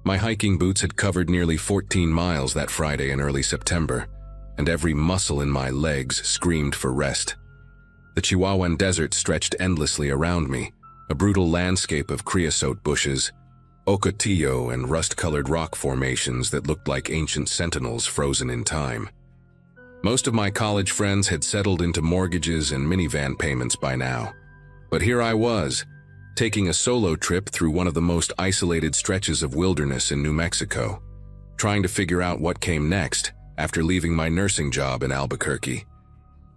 My hiking boots had covered nearly 14 miles that Friday in early September, and every muscle in my legs screamed for rest. The Chihuahuan Desert stretched endlessly around me, a brutal landscape of creosote bushes, ocotillo and rust-colored rock formations that looked like ancient sentinels frozen in time. Most of my college friends had settled into mortgages and minivan payments by now, but here I was, taking a solo trip through one of the most isolated stretches of wilderness in New Mexico, trying to figure out what came next after leaving my nursing job in Albuquerque.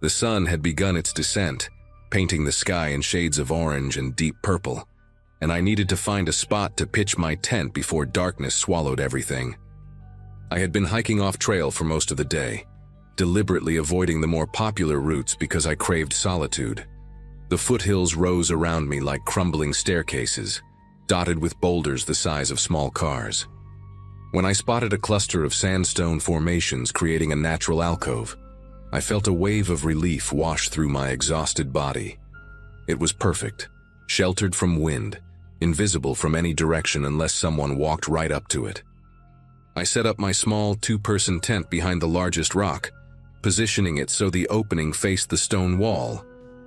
The sun had begun its descent, painting the sky in shades of orange and deep purple, and I needed to find a spot to pitch my tent before darkness swallowed everything. I had been hiking off trail for most of the day, deliberately avoiding the more popular routes because I craved solitude. The foothills rose around me like crumbling staircases, dotted with boulders the size of small cars. When I spotted a cluster of sandstone formations creating a natural alcove, I felt a wave of relief wash through my exhausted body. It was perfect, sheltered from wind, invisible from any direction unless someone walked right up to it. I set up my small two-person tent behind the largest rock, positioning it so the opening faced the stone wall,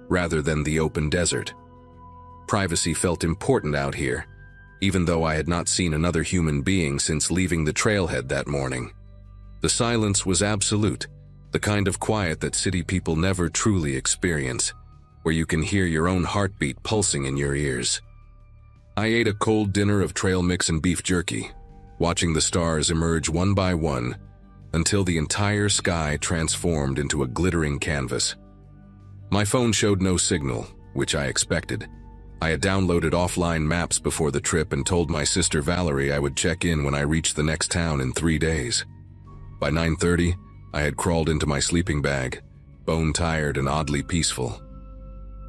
rather than the open desert. Privacy felt important out here, even though I had not seen another human being since leaving the trailhead that morning. The silence was absolute, the kind of quiet that city people never truly experience, where you can hear your own heartbeat pulsing in your ears. I ate a cold dinner of trail mix and beef jerky, watching the stars emerge one by one until the entire sky transformed into a glittering canvas. My phone showed no signal, which I expected. I had downloaded offline maps before the trip and told my sister Valerie I would check in when I reached the next town in 3 days. By 9:30, I had crawled into my sleeping bag, bone-tired and oddly peaceful.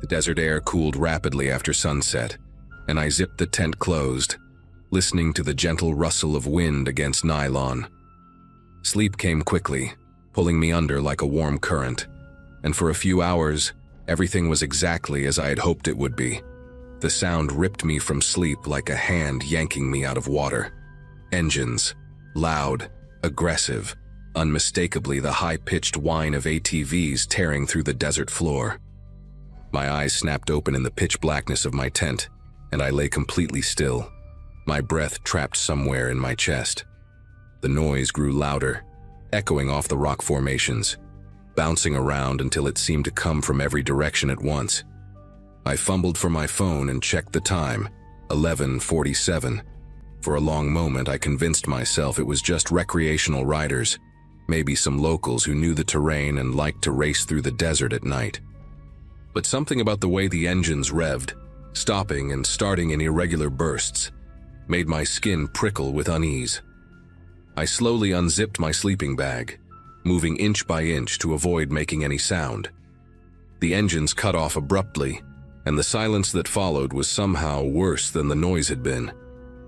The desert air cooled rapidly after sunset, and I zipped the tent closed, listening to the gentle rustle of wind against nylon. Sleep came quickly, pulling me under like a warm current, and for a few hours, everything was exactly as I had hoped it would be. The sound ripped me from sleep like a hand yanking me out of water. Engines, loud, aggressive, unmistakably the high-pitched whine of ATVs tearing through the desert floor. My eyes snapped open in the pitch blackness of my tent, and I lay completely still, my breath trapped somewhere in my chest. The noise grew louder, echoing off the rock formations, bouncing around until it seemed to come from every direction at once. I fumbled for my phone and checked the time, 11:47. For a long moment, I convinced myself it was just recreational riders, maybe some locals who knew the terrain and liked to race through the desert at night. But something about the way the engines revved, stopping and starting in irregular bursts, made my skin prickle with unease. I slowly unzipped my sleeping bag, moving inch by inch to avoid making any sound. The engines cut off abruptly, and the silence that followed was somehow worse than the noise had been.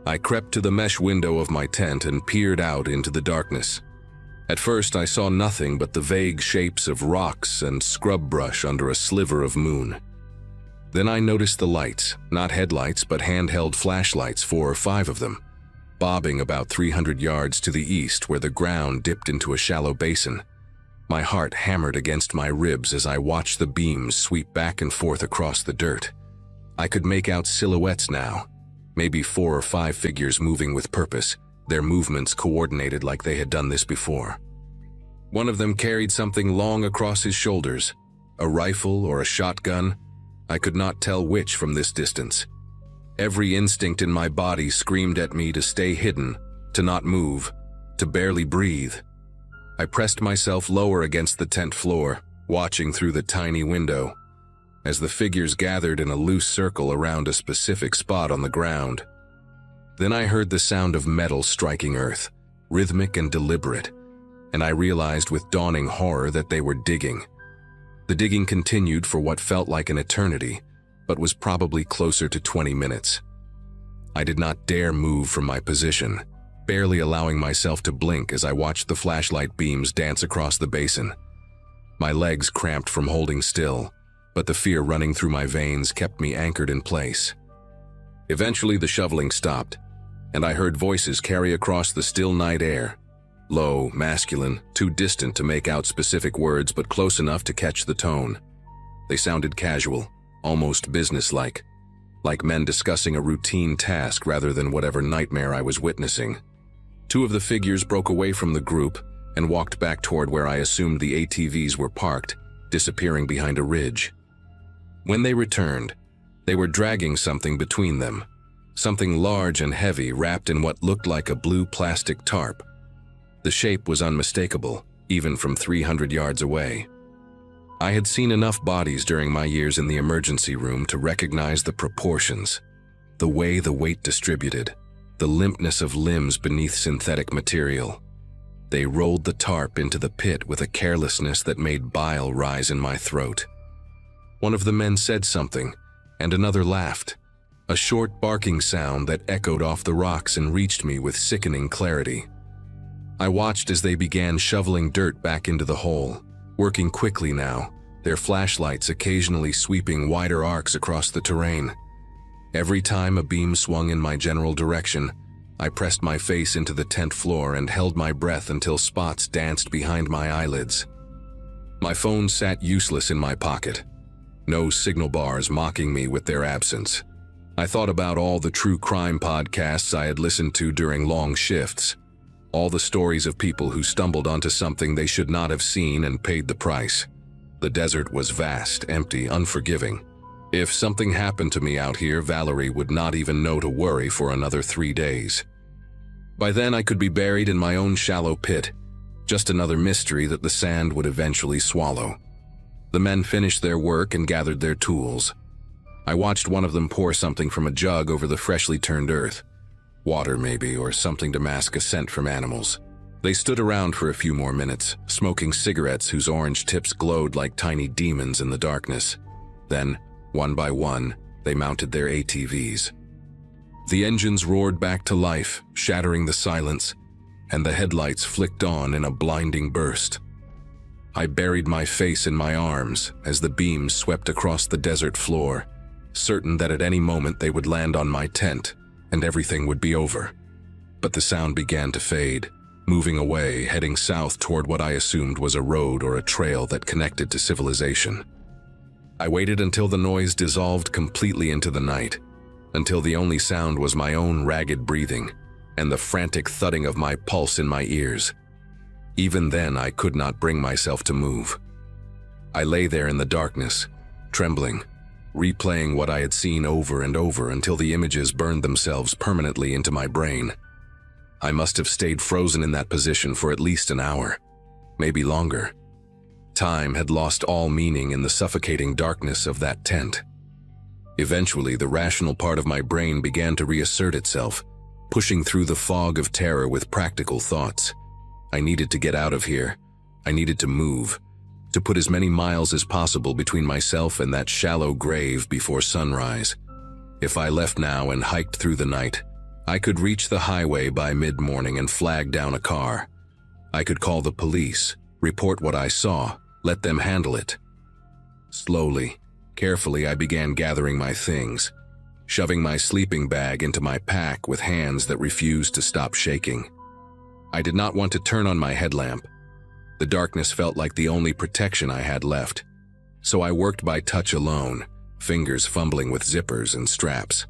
I crept to the mesh window of my tent and peered out into the darkness. At first, I saw nothing but the vague shapes of rocks and scrub brush under a sliver of moon. Then I noticed the lights, not headlights but handheld flashlights, 4 or 5 of them, bobbing about 300 yards to the east where the ground dipped into a shallow basin. My heart hammered against my ribs as I watched the beams sweep back and forth across the dirt. I could make out silhouettes now, maybe 4 or 5 figures moving with purpose, their movements coordinated like they had done this before. One of them carried something long across his shoulders, a rifle or a shotgun. I could not tell which from this distance. Every instinct in my body screamed at me to stay hidden, to not move, to barely breathe. I pressed myself lower against the tent floor, watching through the tiny window, as the figures gathered in a loose circle around a specific spot on the ground. Then I heard the sound of metal striking earth, rhythmic and deliberate, and I realized with dawning horror that they were digging. The digging continued for what felt like an eternity, but was probably closer to 20 minutes. I did not dare move from my position, barely allowing myself to blink as I watched the flashlight beams dance across the basin. My legs cramped from holding still, but the fear running through my veins kept me anchored in place. Eventually, the shoveling stopped, and I heard voices carry across the still night air. Low, masculine, too distant to make out specific words but close enough to catch the tone. They sounded casual, almost businesslike, like men discussing a routine task rather than whatever nightmare I was witnessing. Two of the figures broke away from the group and walked back toward where I assumed the ATVs were parked, disappearing behind a ridge. When they returned, they were dragging something between them, something large and heavy wrapped in what looked like a blue plastic tarp. The shape was unmistakable, even from 300 yards away. I had seen enough bodies during my years in the emergency room to recognize the proportions, the way the weight distributed, the limpness of limbs beneath synthetic material. They rolled the tarp into the pit with a carelessness that made bile rise in my throat. One of the men said something, and another laughed, a short barking sound that echoed off the rocks and reached me with sickening clarity. I watched as they began shoveling dirt back into the hole, working quickly now, their flashlights occasionally sweeping wider arcs across the terrain. Every time a beam swung in my general direction, I pressed my face into the tent floor and held my breath until spots danced behind my eyelids. My phone sat useless in my pocket, no signal bars mocking me with their absence. I thought about all the true crime podcasts I had listened to during long shifts, all the stories of people who stumbled onto something they should not have seen and paid the price. The desert was vast, empty, unforgiving. If something happened to me out here, Valerie would not even know to worry for another 3 days. By then I could be buried in my own shallow pit, just another mystery that the sand would eventually swallow. The men finished their work and gathered their tools. I watched one of them pour something from a jug over the freshly turned earth. Water maybe, or something to mask a scent from animals. They stood around for a few more minutes, smoking cigarettes whose orange tips glowed like tiny demons in the darkness. Then, one by one, they mounted their ATVs. The engines roared back to life, shattering the silence, and the headlights flicked on in a blinding burst. I buried my face in my arms as the beams swept across the desert floor, certain that at any moment they would land on my tent, and everything would be over. But the sound began to fade, moving away, heading south toward what I assumed was a road or a trail that connected to civilization. I waited until the noise dissolved completely into the night, until the only sound was my own ragged breathing and the frantic thudding of my pulse in my ears. Even then, I could not bring myself to move. I lay there in the darkness, trembling, replaying what I had seen over and over until the images burned themselves permanently into my brain. I must have stayed frozen in that position for at least an hour, maybe longer. Time had lost all meaning in the suffocating darkness of that tent. Eventually, the rational part of my brain began to reassert itself, pushing through the fog of terror with practical thoughts. I needed to get out of here. I needed to move, to put as many miles as possible between myself and that shallow grave before sunrise. If I left now and hiked through the night, I could reach the highway by mid-morning and flag down a car. I could call the police, report what I saw, let them handle it. Slowly, carefully, I began gathering my things, shoving my sleeping bag into my pack with hands that refused to stop shaking. I did not want to turn on my headlamp. The darkness felt like the only protection I had left, so I worked by touch alone, fingers fumbling with zippers and straps.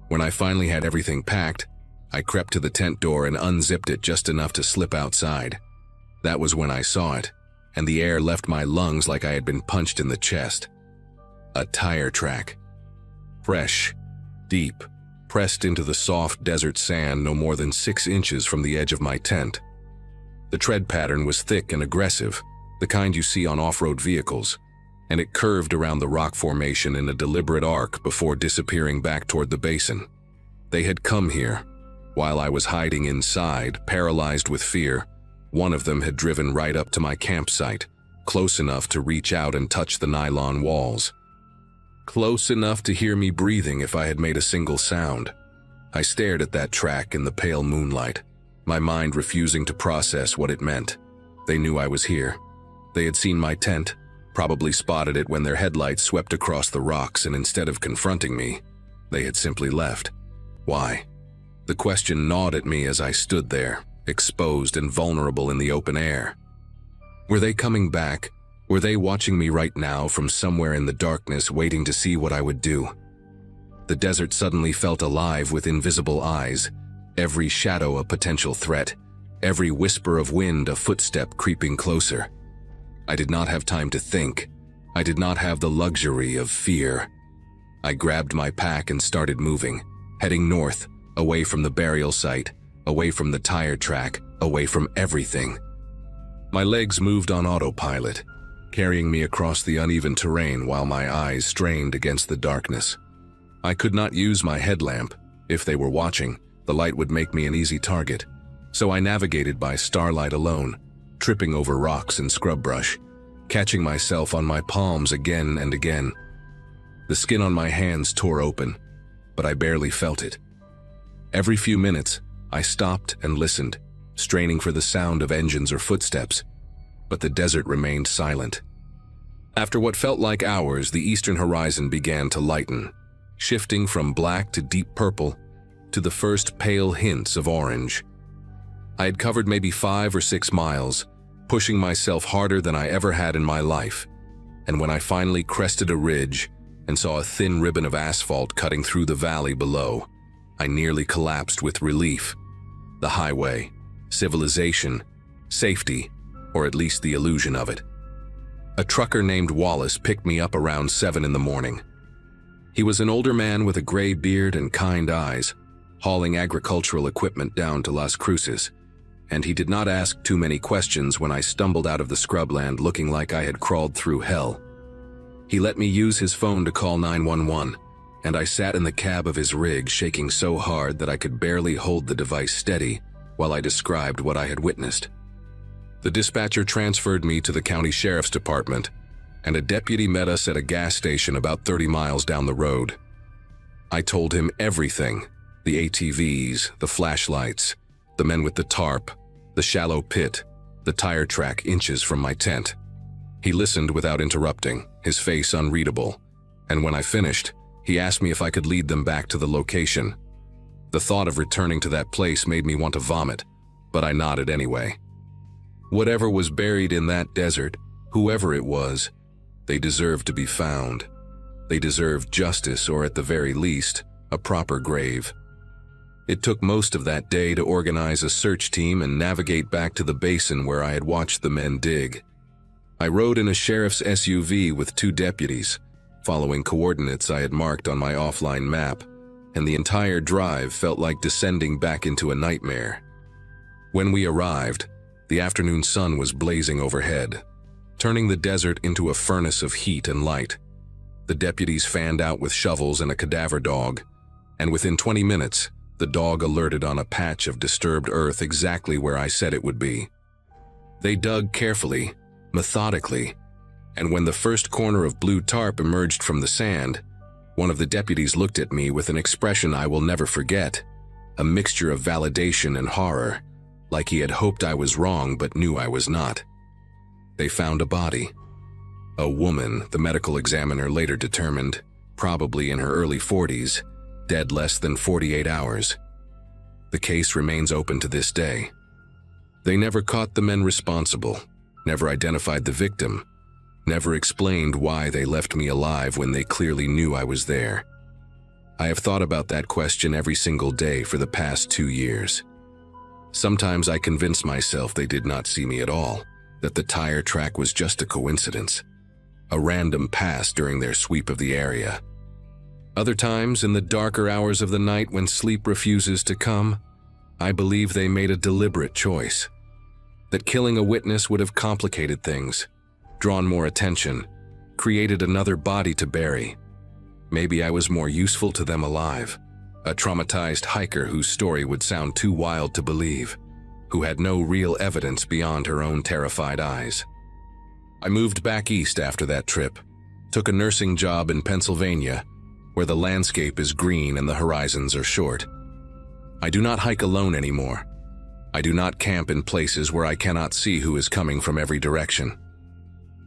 When I finally had everything packed, I crept to the tent door and unzipped it just enough to slip outside. That was when I saw it, and the air left my lungs like I had been punched in the chest. A tire track. Fresh, deep, pressed into the soft desert sand no more than 6 inches from the edge of my tent. The tread pattern was thick and aggressive, the kind you see on off-road vehicles, and it curved around the rock formation in a deliberate arc before disappearing back toward the basin. They had come here. While I was hiding inside, paralyzed with fear, one of them had driven right up to my campsite, close enough to reach out and touch the nylon walls. Close enough to hear me breathing if I had made a single sound. I stared at that track in the pale moonlight, my mind refusing to process what it meant. They knew I was here. They had seen my tent, probably spotted it when their headlights swept across the rocks, and instead of confronting me, they had simply left. Why? The question gnawed at me as I stood there, exposed and vulnerable in the open air. Were they coming back? Were they watching me right now from somewhere in the darkness, waiting to see what I would do? The desert suddenly felt alive with invisible eyes, every shadow a potential threat, every whisper of wind a footstep creeping closer. I did not have time to think. I did not have the luxury of fear. I grabbed my pack and started moving, heading north, away from the burial site, away from the tire track, away from everything. My legs moved on autopilot, carrying me across the uneven terrain while my eyes strained against the darkness. I could not use my headlamp. If they were watching, the light would make me an easy target. So I navigated by starlight alone, tripping over rocks and scrub brush, catching myself on my palms again and again. The skin on my hands tore open, but I barely felt it. Every few minutes, I stopped and listened, straining for the sound of engines or footsteps, but the desert remained silent. After what felt like hours, the eastern horizon began to lighten, shifting from black to deep purple to the first pale hints of orange. I had covered maybe 5 or 6 miles, pushing myself harder than I ever had in my life, and when I finally crested a ridge and saw a thin ribbon of asphalt cutting through the valley below, I nearly collapsed with relief. The highway, civilization, safety, or at least the illusion of it. A trucker named Wallace picked me up around 7 in the morning. He was an older man with a gray beard and kind eyes, hauling agricultural equipment down to Las Cruces, and he did not ask too many questions when I stumbled out of the scrubland looking like I had crawled through hell. He let me use his phone to call 911, and I sat in the cab of his rig shaking so hard that I could barely hold the device steady while I described what I had witnessed. The dispatcher transferred me to the county sheriff's department, and a deputy met us at a gas station about 30 miles down the road. I told him everything: the ATVs, the flashlights, the men with the tarp, the shallow pit, the tire track inches from my tent. He listened without interrupting, his face unreadable, and when I finished, he asked me if I could lead them back to the location. The thought of returning to that place made me want to vomit, but I nodded anyway. Whatever was buried in that desert, whoever it was, they deserved to be found. They deserved justice, or at the very least, a proper grave. It took most of that day to organize a search team and navigate back to the basin where I had watched the men dig. I rode in a sheriff's SUV with 2 deputies, following coordinates I had marked on my offline map, and the entire drive felt like descending back into a nightmare. When we arrived, the afternoon sun was blazing overhead, turning the desert into a furnace of heat and light. The deputies fanned out with shovels and a cadaver dog, and within 20 minutes, the dog alerted on a patch of disturbed earth exactly where I said it would be. They dug carefully, methodically, and when the first corner of blue tarp emerged from the sand, one of the deputies looked at me with an expression I will never forget, a mixture of validation and horror, like he had hoped I was wrong but knew I was not. They found a body. A woman, the medical examiner later determined, probably in her early 40s, dead less than 48 hours. The case remains open to this day. They never caught the men responsible, never identified the victim, never explained why they left me alive when they clearly knew I was there. I have thought about that question every single day for the past 2 years. Sometimes I convince myself they did not see me at all, that the tire track was just a coincidence, a random pass during their sweep of the area. Other times, in the darker hours of the night when sleep refuses to come, I believe they made a deliberate choice. That killing a witness would have complicated things, drawn more attention, created another body to bury. Maybe I was more useful to them alive, a traumatized hiker whose story would sound too wild to believe, who had no real evidence beyond her own terrified eyes. I moved back east after that trip, took a nursing job in Pennsylvania, where the landscape is green and the horizons are short. I do not hike alone anymore. I do not camp in places where I cannot see who is coming from every direction.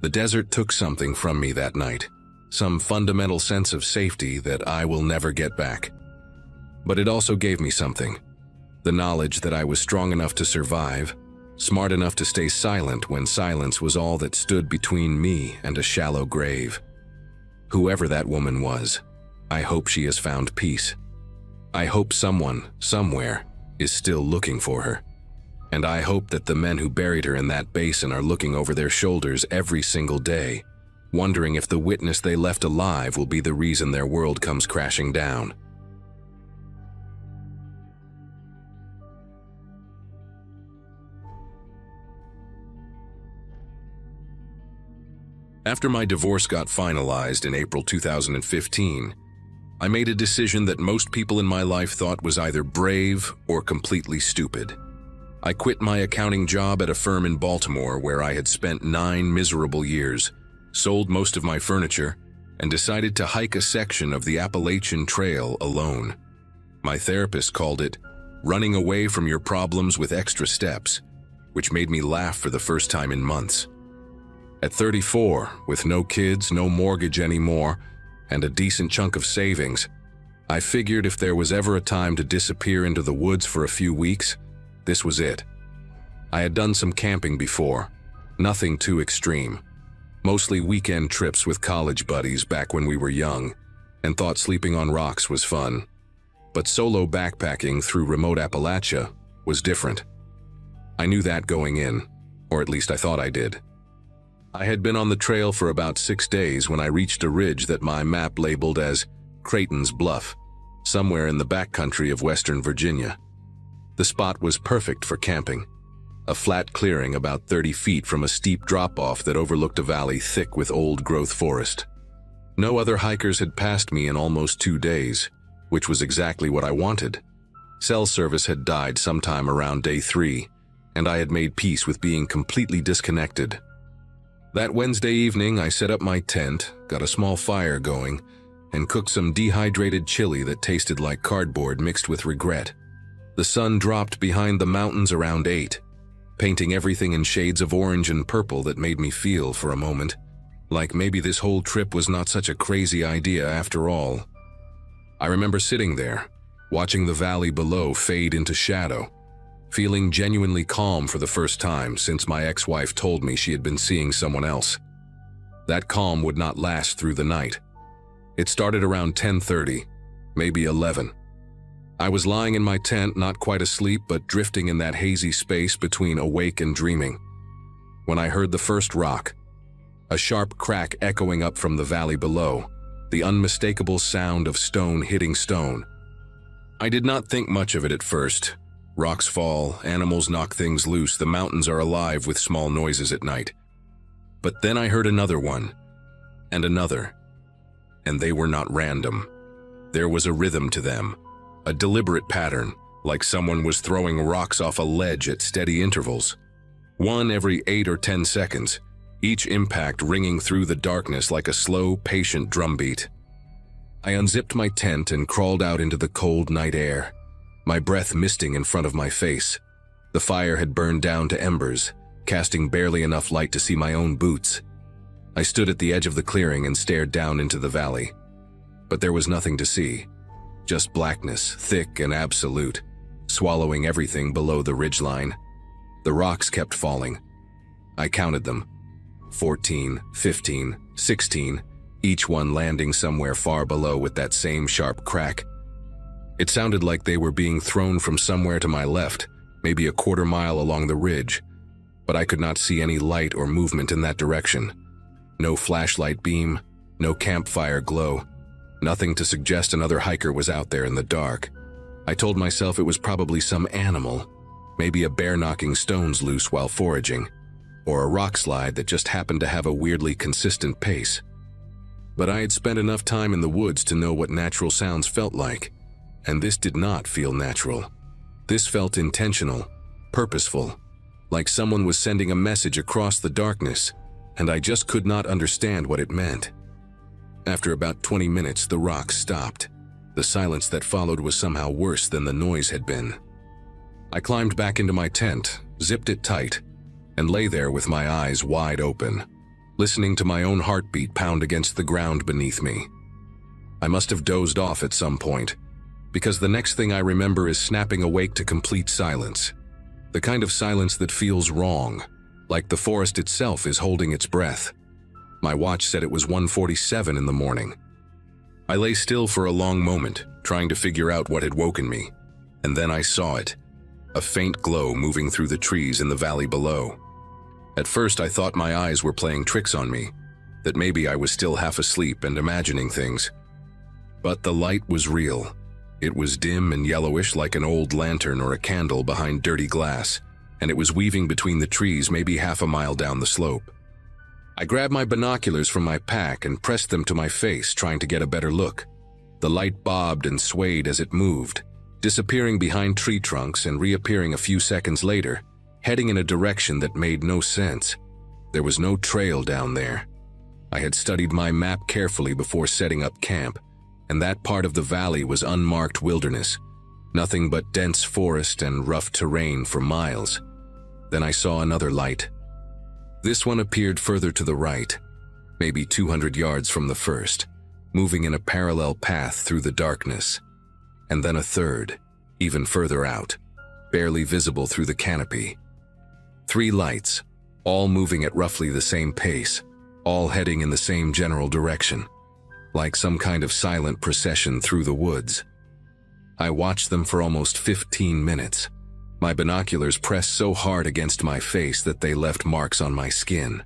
The desert took something from me that night, some fundamental sense of safety that I will never get back. But it also gave me something, The knowledge that I was strong enough to survive, smart enough to stay silent when silence was all that stood between me and a shallow grave. Whoever that woman was, I hope she has found peace. I hope someone, somewhere, is still looking for her. And I hope that the men who buried her in that basin are looking over their shoulders every single day, wondering if the witness they left alive will be the reason their world comes crashing down. After my divorce got finalized in April 2015, I made a decision that most people in my life thought was either brave or completely stupid. I quit my accounting job at a firm in Baltimore where I had spent 9 miserable years, sold most of my furniture, and decided to hike a section of the Appalachian Trail alone. My therapist called it running away from your problems with extra steps, which made me laugh for the first time in months. At 34, with no kids, no mortgage anymore, and a decent chunk of savings, I figured if there was ever a time to disappear into the woods for a few weeks, this was it. I had done some camping before, nothing too extreme, mostly weekend trips with college buddies back when we were young, and thought sleeping on rocks was fun. But solo backpacking through remote Appalachia was different. I knew that going in, or at least I thought I did. I had been on the trail for about 6 days when I reached a ridge that my map labeled as Creighton's Bluff, somewhere in the backcountry of Western Virginia. The spot was perfect for camping, a flat clearing about 30 feet from a steep drop-off that overlooked a valley thick with old-growth forest. No other hikers had passed me in almost 2 days, which was exactly what I wanted. Cell service had died sometime around day 3, and I had made peace with being completely disconnected. That Wednesday evening, I set up my tent, got a small fire going, and cooked some dehydrated chili that tasted like cardboard mixed with regret. The sun dropped behind the mountains around 8, painting everything in shades of orange and purple that made me feel, for a moment, like maybe this whole trip was not such a crazy idea after all. I remember sitting there, watching the valley below fade into shadow, feeling genuinely calm for the first time since my ex-wife told me she had been seeing someone else. That calm would not last through the night. It started around 10:30, maybe 11. I was lying in my tent, not quite asleep, but drifting in that hazy space between awake and dreaming, when I heard the first rock, a sharp crack echoing up from the valley below, the unmistakable sound of stone hitting stone. I did not think much of it at first. Rocks fall, animals knock things loose, the mountains are alive with small noises at night. But then I heard another one, and another, and they were not random. There was a rhythm to them, a deliberate pattern, like someone was throwing rocks off a ledge at steady intervals. One every 8 or 10 seconds, each impact ringing through the darkness like a slow, patient drumbeat. I unzipped my tent and crawled out into the cold night air, my breath misting in front of my face. The fire had burned down to embers, casting barely enough light to see my own boots. I stood at the edge of the clearing and stared down into the valley. But there was nothing to see, just blackness, thick and absolute, swallowing everything below the ridgeline. The rocks kept falling. I counted them. 14, 15, 16, each one landing somewhere far below with that same sharp crack. It sounded like they were being thrown from somewhere to my left, maybe a quarter mile along the ridge, but I could not see any light or movement in that direction. No flashlight beam, no campfire glow, nothing to suggest another hiker was out there in the dark. I told myself it was probably some animal, maybe a bear knocking stones loose while foraging, or a rock slide that just happened to have a weirdly consistent pace. But I had spent enough time in the woods to know what natural sounds felt like. And this did not feel natural. This felt intentional, purposeful, like someone was sending a message across the darkness, and I just could not understand what it meant. After about 20 minutes, the rocks stopped. The silence that followed was somehow worse than the noise had been. I climbed back into my tent, zipped it tight, and lay there with my eyes wide open, listening to my own heartbeat pound against the ground beneath me. I must have dozed off at some point, because the next thing I remember is snapping awake to complete silence. The kind of silence that feels wrong, like the forest itself is holding its breath. My watch said it was 1:47 in the morning. I lay still for a long moment, trying to figure out what had woken me, and then I saw it, a faint glow moving through the trees in the valley below. At first I thought my eyes were playing tricks on me, that maybe I was still half asleep and imagining things. But the light was real. It was dim and yellowish like an old lantern or a candle behind dirty glass, and it was weaving between the trees maybe half a mile down the slope. I grabbed my binoculars from my pack and pressed them to my face, trying to get a better look. The light bobbed and swayed as it moved, disappearing behind tree trunks and reappearing a few seconds later, heading in a direction that made no sense. There was no trail down there. I had studied my map carefully before setting up camp, and that part of the valley was unmarked wilderness, nothing but dense forest and rough terrain for miles. Then I saw another light. This one appeared further to the right, maybe 200 yards from the first, moving in a parallel path through the darkness. And then a third, even further out, barely visible through the canopy. 3 lights, all moving at roughly the same pace, all heading in the same general direction, like some kind of silent procession through the woods. I watched them for almost 15 minutes. My binoculars pressed so hard against my face that they left marks on my skin.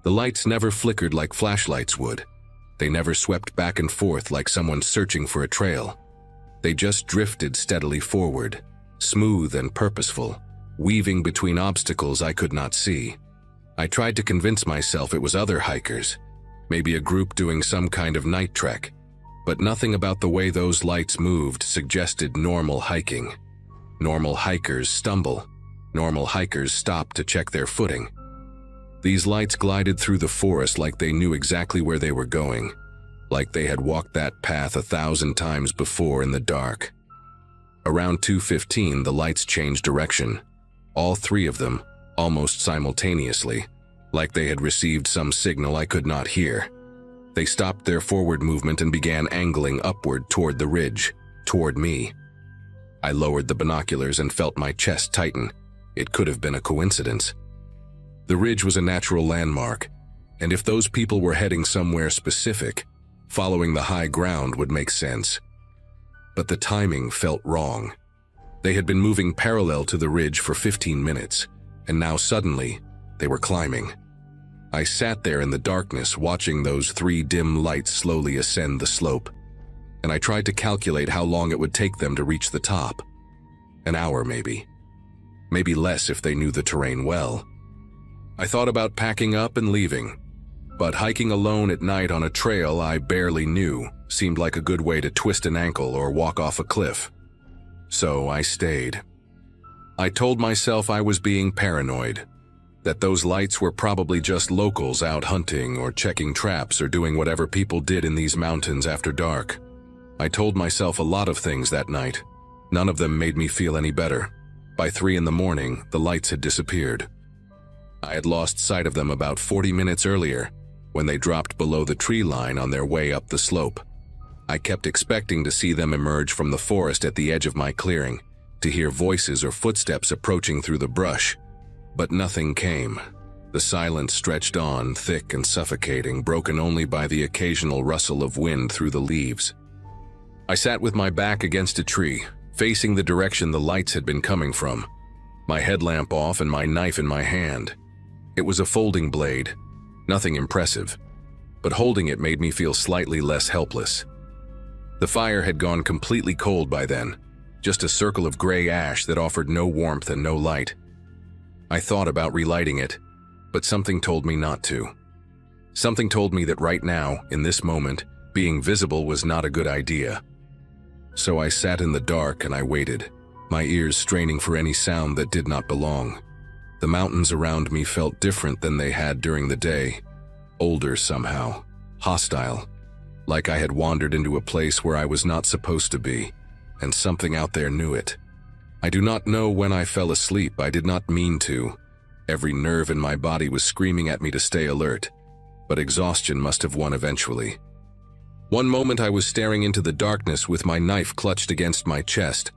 The lights never flickered like flashlights would. They never swept back and forth like someone searching for a trail. They just drifted steadily forward, smooth and purposeful, weaving between obstacles I could not see. I tried to convince myself it was other hikers, maybe a group doing some kind of night trek, but nothing about the way those lights moved suggested normal hiking. Normal hikers stumble. Normal hikers stop to check their footing. These lights glided through the forest like they knew exactly where they were going, like they had walked that path 1,000 times before in the dark. Around 2:15, the lights changed direction, all 3 of them, almost simultaneously, like they had received some signal I could not hear. They stopped their forward movement and began angling upward toward the ridge, toward me. I lowered the binoculars and felt my chest tighten. It could have been a coincidence. The ridge was a natural landmark, and if those people were heading somewhere specific, following the high ground would make sense. But the timing felt wrong. They had been moving parallel to the ridge for 15 minutes, and now suddenly, they were climbing. I sat there in the darkness watching those 3 dim lights slowly ascend the slope, and I tried to calculate how long it would take them to reach the top. An hour maybe. Maybe less if they knew the terrain well. I thought about packing up and leaving, but hiking alone at night on a trail I barely knew seemed like a good way to twist an ankle or walk off a cliff. So I stayed. I told myself I was being paranoid, that those lights were probably just locals out hunting or checking traps or doing whatever people did in these mountains after dark. I told myself a lot of things that night. None of them made me feel any better. By 3 in the morning, the lights had disappeared. I had lost sight of them about 40 minutes earlier, when they dropped below the tree line on their way up the slope. I kept expecting to see them emerge from the forest at the edge of my clearing, to hear voices or footsteps approaching through the brush. But nothing came. The silence stretched on, thick and suffocating, broken only by the occasional rustle of wind through the leaves. I sat with my back against a tree, facing the direction the lights had been coming from, my headlamp off and my knife in my hand. It was a folding blade, nothing impressive, but holding it made me feel slightly less helpless. The fire had gone completely cold by then, just a circle of gray ash that offered no warmth and no light. I thought about relighting it, but something told me not to. Something told me that right now, in this moment, being visible was not a good idea. So I sat in the dark and I waited, my ears straining for any sound that did not belong. The mountains around me felt different than they had during the day, older somehow, hostile, like I had wandered into a place where I was not supposed to be, and something out there knew it. I do not know when I fell asleep. I did not mean to. Every nerve in my body was screaming at me to stay alert, but exhaustion must have won eventually. One moment I was staring into the darkness with my knife clutched against my chest,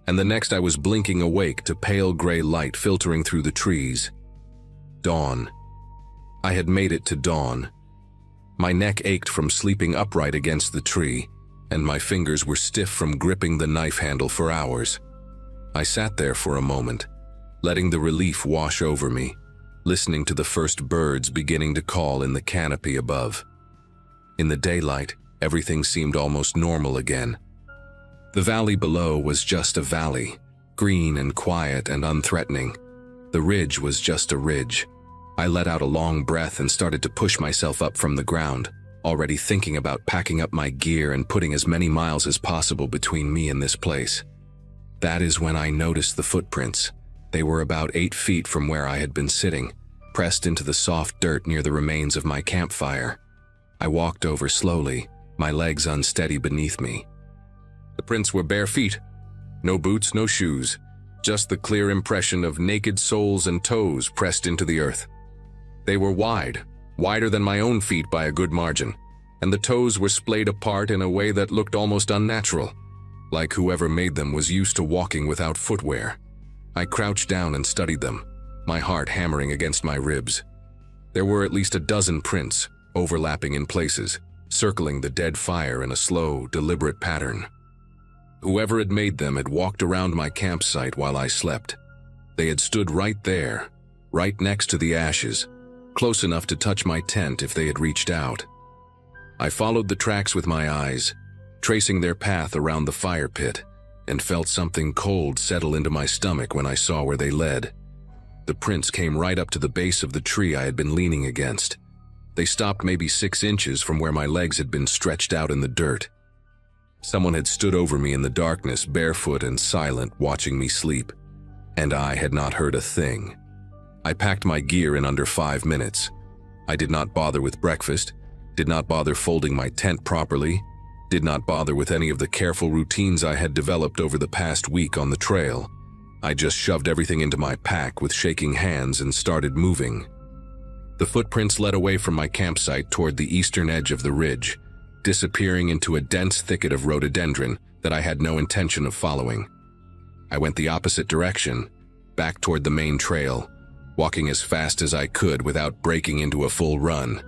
and the next I was blinking awake to pale gray light filtering through the trees. Dawn. I had made it to dawn. My neck ached from sleeping upright against the tree, and my fingers were stiff from gripping the knife handle for hours. I sat there for a moment, letting the relief wash over me, listening to the first birds beginning to call in the canopy above. In the daylight, everything seemed almost normal again. The valley below was just a valley, green and quiet and unthreatening. The ridge was just a ridge. I let out a long breath and started to push myself up from the ground, already thinking about packing up my gear and putting as many miles as possible between me and this place. That is when I noticed the footprints. They were about 8 feet from where I had been sitting, pressed into the soft dirt near the remains of my campfire. I walked over slowly, my legs unsteady beneath me. The prints were bare feet. No boots, no shoes, just the clear impression of naked soles and toes pressed into the earth. They were wide, wider than my own feet by a good margin, and the toes were splayed apart in a way that looked almost unnatural, like whoever made them was used to walking without footwear. I crouched down and studied them, my heart hammering against my ribs. There were at least a dozen prints, overlapping in places, circling the dead fire in a slow, deliberate pattern. Whoever had made them had walked around my campsite while I slept. They had stood right there, right next to the ashes, close enough to touch my tent if they had reached out. I followed the tracks with my eyes, tracing their path around the fire pit, and felt something cold settle into my stomach when I saw where they led. The prints came right up to the base of the tree I had been leaning against. They stopped maybe 6 inches from where my legs had been stretched out in the dirt. Someone had stood over me in the darkness, barefoot and silent, watching me sleep, and I had not heard a thing. I packed my gear in under 5 minutes. I did not bother with breakfast, did not bother folding my tent properly, did not bother with any of the careful routines I had developed over the past week on the trail. I just shoved everything into my pack with shaking hands and started moving. The footprints led away from my campsite toward the eastern edge of the ridge, disappearing into a dense thicket of rhododendron that I had no intention of following. I went the opposite direction, back toward the main trail, walking as fast as I could without breaking into a full run.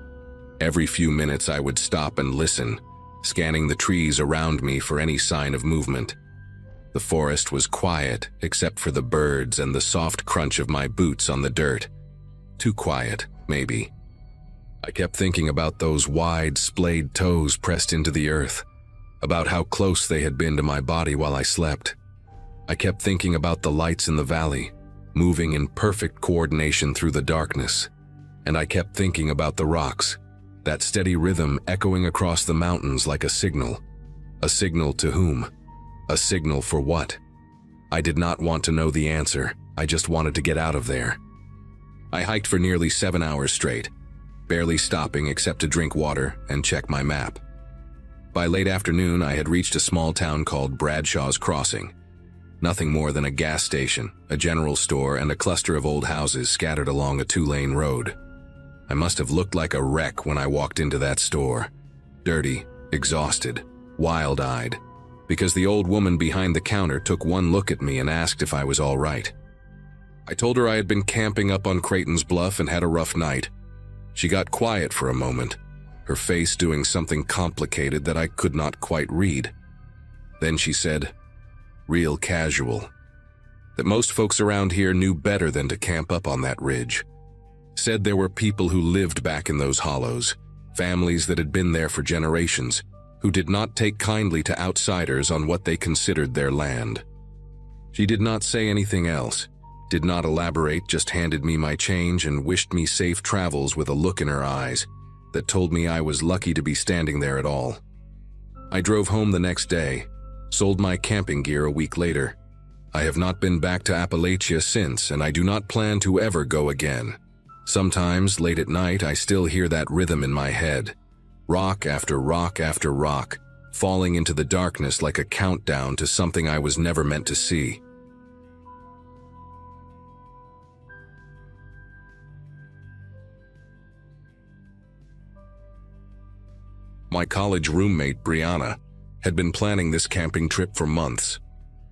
Every few minutes I would stop and listen, scanning the trees around me for any sign of movement. The forest was quiet except for the birds and the soft crunch of my boots on the dirt. Too quiet, maybe. I kept thinking about those wide, splayed toes pressed into the earth, about how close they had been to my body while I slept. I kept thinking about the lights in the valley, moving in perfect coordination through the darkness. And I kept thinking about the rocks, that steady rhythm echoing across the mountains like a signal. A signal to whom? A signal for what? I did not want to know the answer. I just wanted to get out of there. I hiked for nearly 7 hours straight, barely stopping except to drink water and check my map. By late afternoon, I had reached a small town called Bradshaw's Crossing. Nothing more than a gas station, a general store, and a cluster of old houses scattered along a 2-lane road. I must have looked like a wreck when I walked into that store. Dirty, exhausted, wild-eyed, because the old woman behind the counter took one look at me and asked if I was all right. I told her I had been camping up on Creighton's Bluff and had a rough night. She got quiet for a moment, her face doing something complicated that I could not quite read. Then she said, real casual, that most folks around here knew better than to camp up on that ridge. Said there were people who lived back in those hollows, families that had been there for generations, who did not take kindly to outsiders on what they considered their land. She did not say anything else, did not elaborate, just handed me my change and wished me safe travels with a look in her eyes that told me I was lucky to be standing there at all. I drove home the next day, sold my camping gear a week later. I have not been back to Appalachia since, and I do not plan to ever go again. Sometimes, late at night, I still hear that rhythm in my head. Rock after rock after rock, falling into the darkness like a countdown to something I was never meant to see. My college roommate, Brianna, had been planning this camping trip for months.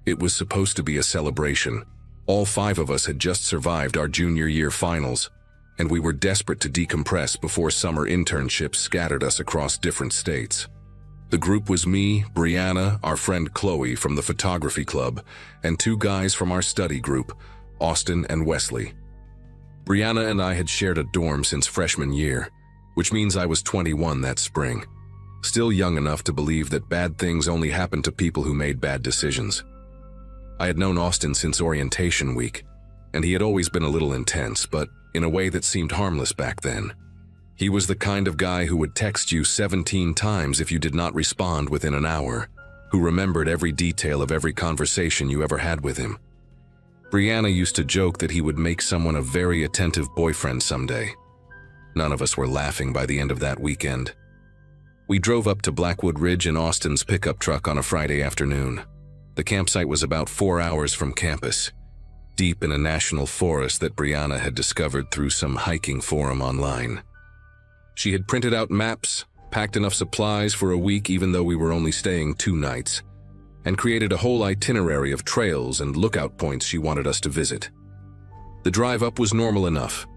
It was supposed to be a celebration. All 5 of us had just survived our junior year finals, and we were desperate to decompress before summer internships scattered us across different states. The group was me, Brianna, our friend Chloe from the photography club, and 2 guys from our study group, Austin and Wesley. Brianna and I had shared a dorm since freshman year, which means I was 21 that spring, still young enough to believe that bad things only happened to people who made bad decisions. I had known Austin since orientation week, and he had always been a little intense, but in a way that seemed harmless back then. He was the kind of guy who would text you 17 times if you did not respond within an hour, who remembered every detail of every conversation you ever had with him. Brianna used to joke that he would make someone a very attentive boyfriend someday. None of us were laughing by the end of that weekend. We drove up to Blackwood Ridge in Austin's pickup truck on a Friday afternoon. The campsite was about 4 hours from campus, deep in a national forest that Brianna had discovered through some hiking forum online. She had printed out maps, packed enough supplies for a week even though we were only staying 2 nights, and created a whole itinerary of trails and lookout points she wanted us to visit. The drive up was normal enough.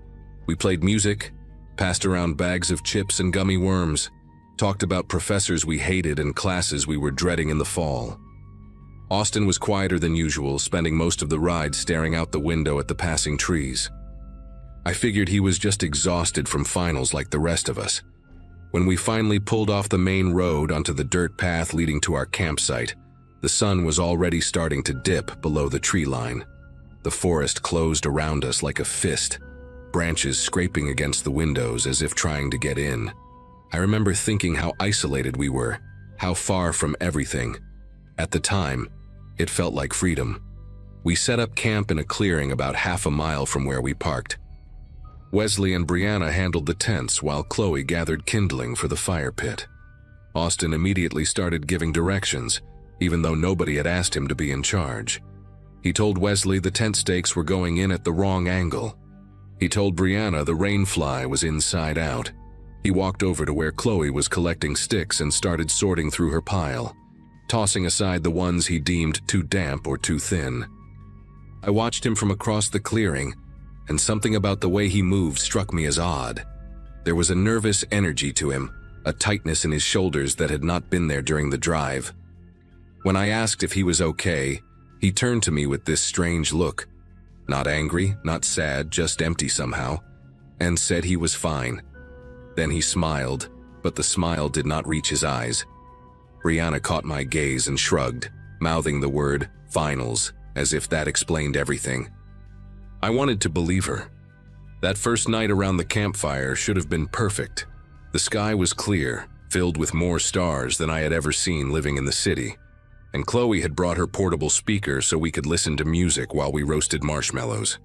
We played music, passed around bags of chips and gummy worms, talked about professors we hated and classes we were dreading in the fall. Austin was quieter than usual, spending most of the ride staring out the window at the passing trees. I figured he was just exhausted from finals like the rest of us. When we finally pulled off the main road onto the dirt path leading to our campsite, the sun was already starting to dip below the tree line. The forest closed around us like a fist, branches scraping against the windows as if trying to get in. I remember thinking how isolated we were, how far from everything. At the time, it felt like freedom. We set up camp in a clearing about half a mile from where we parked. Wesley and Brianna handled the tents while Chloe gathered kindling for the fire pit. Austin immediately started giving directions, even though nobody had asked him to be in charge. He told Wesley the tent stakes were going in at the wrong angle. He told Brianna the rain fly was inside out. He walked over to where Chloe was collecting sticks and started sorting through her pile, tossing aside the ones he deemed too damp or too thin. I watched him from across the clearing, and something about the way he moved struck me as odd. There was a nervous energy to him, a tightness in his shoulders that had not been there during the drive. When I asked if he was okay, he turned to me with this strange look, not angry, not sad, just empty somehow, and said he was fine. Then he smiled, but the smile did not reach his eyes. Brianna caught my gaze and shrugged, mouthing the word finals, as if that explained everything. I wanted to believe her. That first night around the campfire should have been perfect. The sky was clear, filled with more stars than I had ever seen living in the city, and Chloe had brought her portable speaker so we could listen to music while we roasted marshmallows.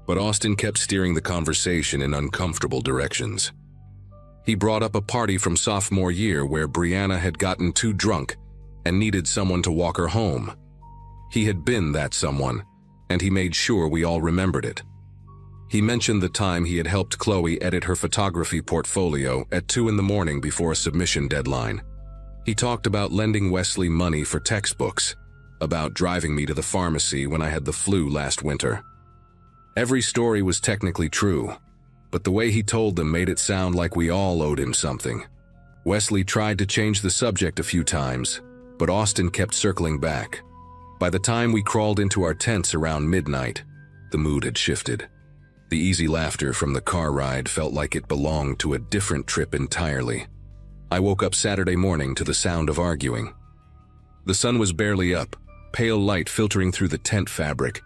But Austin kept steering the conversation in uncomfortable directions. He brought up a party from sophomore year where Brianna had gotten too drunk and needed someone to walk her home. He had been that someone, and he made sure we all remembered it. He mentioned the time he had helped Chloe edit her photography portfolio at 2 a.m. before a submission deadline. He talked about lending Wesley money for textbooks, about driving me to the pharmacy when I had the flu last winter. Every story was technically true, but the way he told them made it sound like we all owed him something. Wesley tried to change the subject a few times, but Austin kept circling back. By the time we crawled into our tents around midnight, the mood had shifted. The easy laughter from the car ride felt like it belonged to a different trip entirely. I woke up Saturday morning to the sound of arguing. The sun was barely up, pale light filtering through the tent fabric,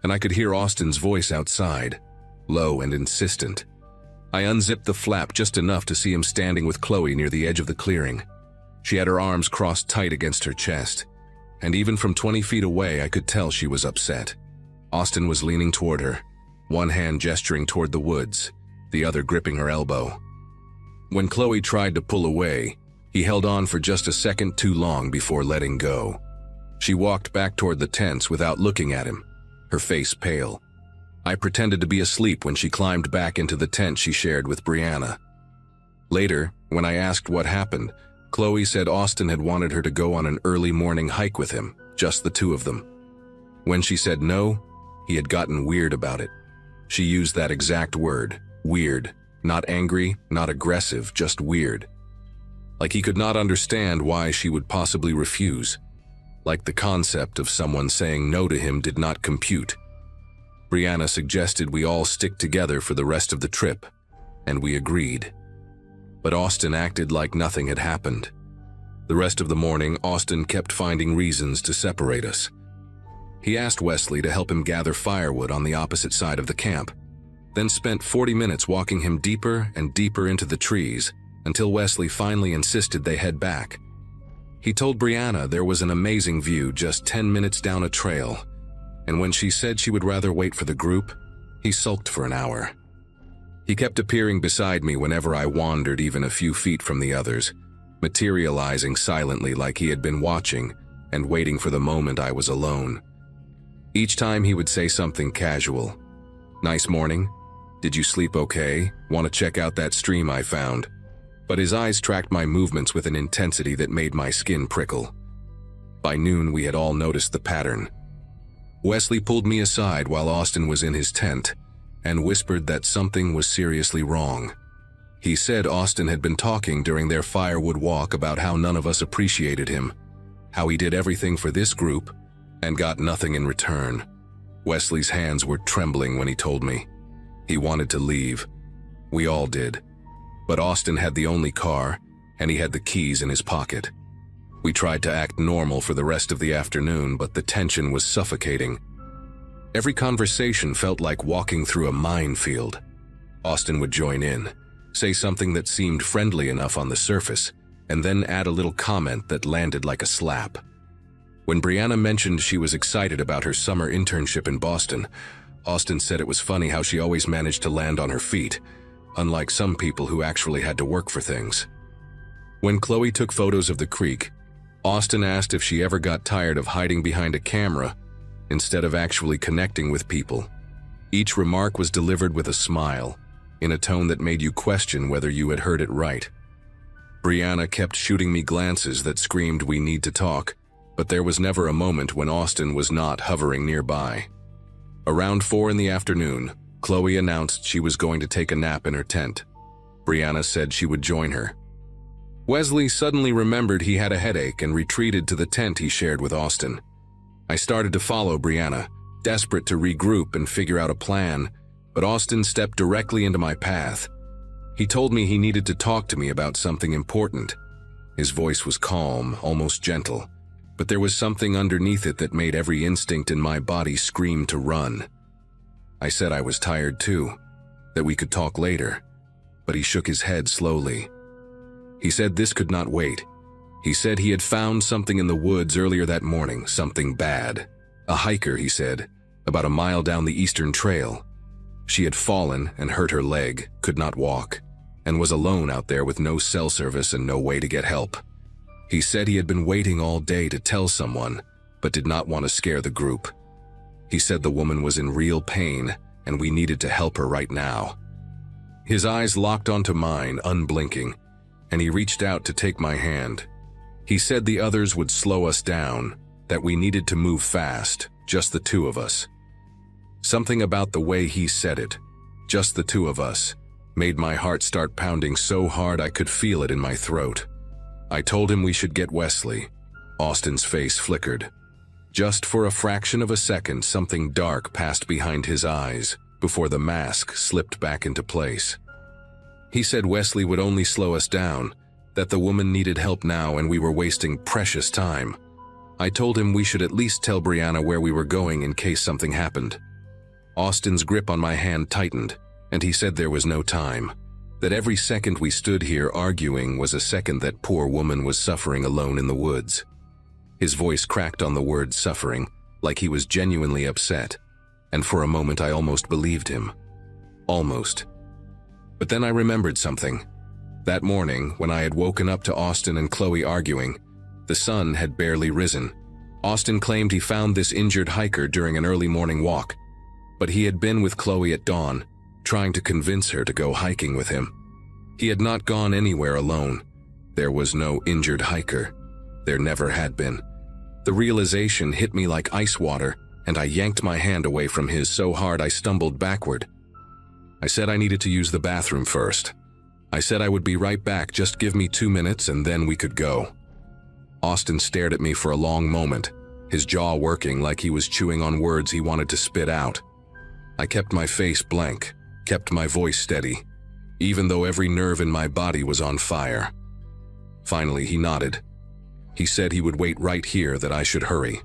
and I could hear Austin's voice outside, low and insistent. I unzipped the flap just enough to see him standing with Chloe near the edge of the clearing. She had her arms crossed tight against her chest, and even from 20 feet away I could tell she was upset. Austin was leaning toward her, one hand gesturing toward the woods, the other gripping her elbow. When Chloe tried to pull away, he held on for just a second too long before letting go. She walked back toward the tents without looking at him, her face pale. I pretended to be asleep when she climbed back into the tent she shared with Brianna. Later, when I asked what happened, Chloe said Austin had wanted her to go on an early morning hike with him, just the two of them. When she said no, he had gotten weird about it. She used that exact word, weird. Not angry, not aggressive, just weird. Like he could not understand why she would possibly refuse. Like the concept of someone saying no to him did not compute. Brianna suggested we all stick together for the rest of the trip, and we agreed. But Austin acted like nothing had happened. The rest of the morning, Austin kept finding reasons to separate us. He asked Wesley to help him gather firewood on the opposite side of the camp, then spent 40 minutes walking him deeper and deeper into the trees until Wesley finally insisted they head back. He told Brianna there was an amazing view just 10 minutes down a trail, and when she said she would rather wait for the group, he sulked for an hour. He kept appearing beside me whenever I wandered even a few feet from the others, materializing silently like he had been watching and waiting for the moment I was alone. Each time he would say something casual. "Nice morning. Did you sleep okay? Want to check out that stream I found?" But his eyes tracked my movements with an intensity that made my skin prickle. By noon, we had all noticed the pattern. Wesley pulled me aside while Austin was in his tent and whispered that something was seriously wrong. He said Austin had been talking during their firewood walk about how none of us appreciated him, how he did everything for this group and got nothing in return. Wesley's hands were trembling when he told me. He wanted to leave. We all did. But Austin had the only car, and he had the keys in his pocket. We tried to act normal for the rest of the afternoon, but the tension was suffocating. Every conversation felt like walking through a minefield. Austin would join in, say something that seemed friendly enough on the surface, and then add a little comment that landed like a slap. When Brianna mentioned she was excited about her summer internship in Boston, Austin said it was funny how she always managed to land on her feet, unlike some people who actually had to work for things. When Chloe took photos of the creek, Austin asked if she ever got tired of hiding behind a camera instead of actually connecting with people. Each remark was delivered with a smile, in a tone that made you question whether you had heard it right. Brianna kept shooting me glances that screamed, "We need to talk," but there was never a moment when Austin was not hovering nearby. Around 4 in the afternoon, Chloe announced she was going to take a nap in her tent. Brianna said she would join her. Wesley suddenly remembered he had a headache and retreated to the tent he shared with Austin. I started to follow Brianna, desperate to regroup and figure out a plan, but Austin stepped directly into my path. He told me he needed to talk to me about something important. His voice was calm, almost gentle, but there was something underneath it that made every instinct in my body scream to run. I said I was tired too, that we could talk later, but he shook his head slowly. He said this could not wait. He said he had found something in the woods earlier that morning, something bad. A hiker, he said, about a mile down the eastern trail. She had fallen and hurt her leg, could not walk, and was alone out there with no cell service and no way to get help. He said he had been waiting all day to tell someone, but did not want to scare the group. He said the woman was in real pain and we needed to help her right now. His eyes locked onto mine, unblinking, and he reached out to take my hand. He said the others would slow us down, that we needed to move fast, just the two of us. Something about the way he said it, just the two of us, made my heart start pounding so hard I could feel it in my throat. I told him we should get Wesley. Austin's face flickered. Just for a fraction of a second, something dark passed behind his eyes before the mask slipped back into place. He said Wesley would only slow us down, that the woman needed help now and we were wasting precious time. I told him we should at least tell Brianna where we were going in case something happened. Austin's grip on my hand tightened, and he said there was no time, that every second we stood here arguing was a second that poor woman was suffering alone in the woods. His voice cracked on the word suffering, like he was genuinely upset, and for a moment I almost believed him. Almost. But then I remembered something. That morning, when I had woken up to Austin and Chloe arguing, the sun had barely risen. Austin claimed he found this injured hiker during an early morning walk, but he had been with Chloe at dawn, trying to convince her to go hiking with him. He had not gone anywhere alone, There was no injured hiker. There never had been. The realization hit me like ice water, and I yanked my hand away from his so hard I stumbled backward. I said I needed to use the bathroom first. I said I would be right back, just give me 2 minutes and then we could go. Austin stared at me for a long moment, his jaw working like he was chewing on words he wanted to spit out. I kept my face blank, kept my voice steady, even though every nerve in my body was on fire. Finally, he nodded. He said he would wait right here, that I should hurry.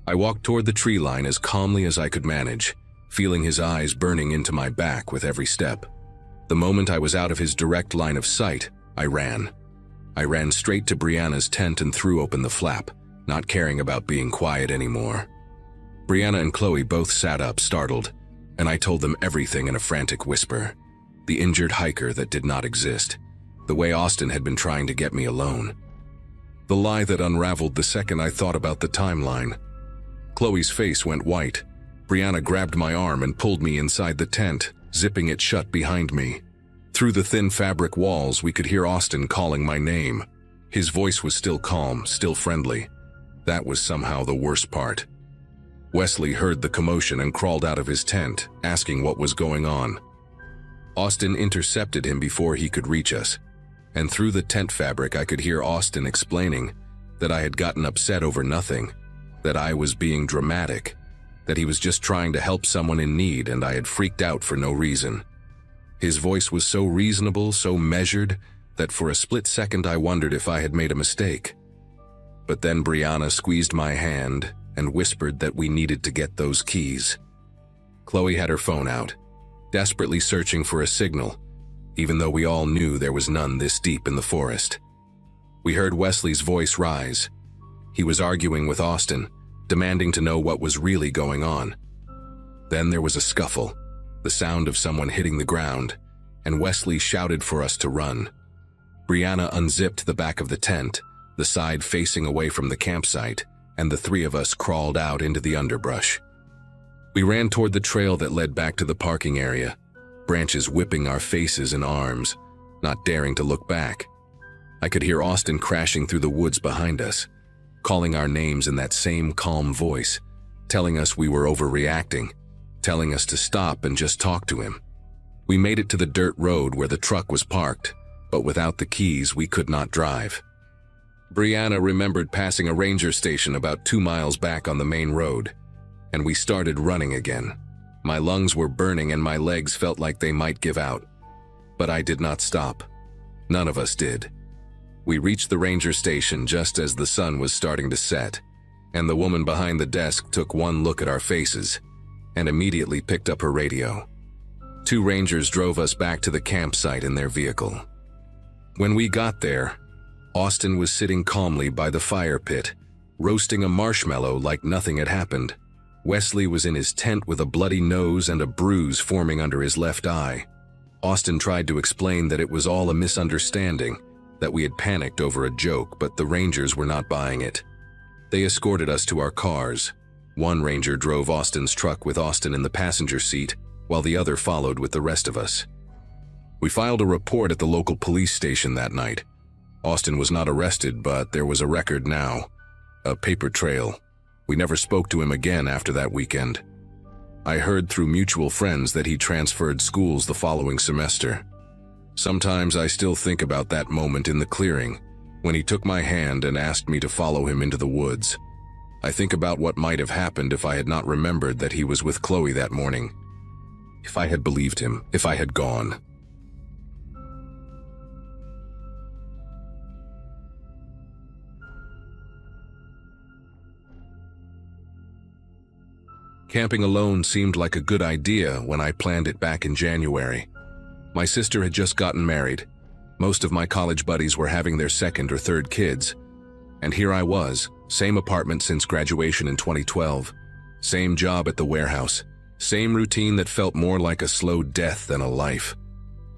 I walked toward the tree line as calmly as I could manage, feeling his eyes burning into my back with every step. The moment I was out of his direct line of sight, I ran. I ran straight to Brianna's tent and threw open the flap, not caring about being quiet anymore. Brianna and Chloe both sat up, startled, and I told them everything in a frantic whisper. The injured hiker that did not exist. The way Austin had been trying to get me alone. The lie that unraveled the second I thought about the timeline. Chloe's face went white. Brianna grabbed my arm and pulled me inside the tent, zipping it shut behind me. Through the thin fabric walls, we could hear Austin calling my name. His voice was still calm, still friendly. That was somehow the worst part. Wesley heard the commotion and crawled out of his tent, asking what was going on. Austin intercepted him before he could reach us, and through the tent fabric I could hear Austin explaining that I had gotten upset over nothing, that I was being dramatic, that he was just trying to help someone in need and I had freaked out for no reason. His voice was so reasonable, so measured, that for a split second I wondered if I had made a mistake. But then Brianna squeezed my hand and whispered that we needed to get those keys. Chloe had her phone out, desperately searching for a signal, even though we all knew there was none this deep in the forest. We heard Wesley's voice rise. He was arguing with Austin, demanding to know what was really going on. Then there was a scuffle, the sound of someone hitting the ground, and Wesley shouted for us to run. Brianna unzipped the back of the tent, the side facing away from the campsite, and the three of us crawled out into the underbrush. We ran toward the trail that led back to the parking area, branches whipping our faces and arms, not daring to look back. I could hear Austin crashing through the woods behind us, calling our names in that same calm voice, telling us we were overreacting, telling us to stop and just talk to him. We made it to the dirt road where the truck was parked, but without the keys we could not drive. Brianna remembered passing a ranger station about 2 miles back on the main road, and we started running again. My lungs were burning and my legs felt like they might give out. But I did not stop. None of us did. We reached the ranger station just as the sun was starting to set, and the woman behind the desk took one look at our faces and immediately picked up her radio. 2 rangers drove us back to the campsite in their vehicle. When we got there, Austin was sitting calmly by the fire pit, roasting a marshmallow like nothing had happened. Wesley was in his tent with a bloody nose and a bruise forming under his left eye. Austin tried to explain that it was all a misunderstanding, that we had panicked over a joke, but the rangers were not buying it. They escorted us to our cars. One ranger drove Austin's truck with Austin in the passenger seat, while the other followed with the rest of us. We filed a report at the local police station that night. Austin was not arrested, but there was a record now, a paper trail. We never spoke to him again after that weekend. I heard through mutual friends that he transferred schools the following semester. Sometimes I still think about that moment in the clearing, when he took my hand and asked me to follow him into the woods. I think about what might have happened if I had not remembered that he was with Chloe that morning. If I had believed him, if I had gone. Camping alone seemed like a good idea when I planned it back in January. My sister had just gotten married. Most of my college buddies were having their second or third kids. And here I was, same apartment since graduation in 2012, same job at the warehouse, same routine that felt more like a slow death than a life.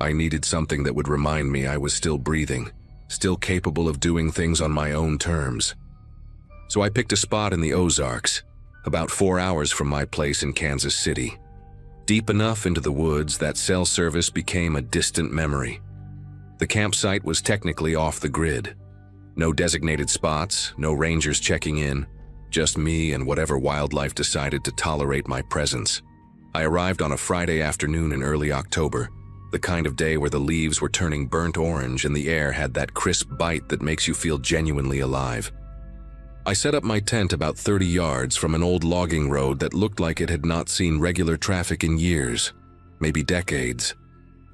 I needed something that would remind me I was still breathing, still capable of doing things on my own terms. So I picked a spot in the Ozarks, about 4 hours from my place in Kansas City. Deep enough into the woods that cell service became a distant memory. The campsite was technically off the grid. No designated spots, no rangers checking in, just me and whatever wildlife decided to tolerate my presence. I arrived on a Friday afternoon in early October, the kind of day where the leaves were turning burnt orange and the air had that crisp bite that makes you feel genuinely alive. I set up my tent about 30 yards from an old logging road that looked like it had not seen regular traffic in years, maybe decades.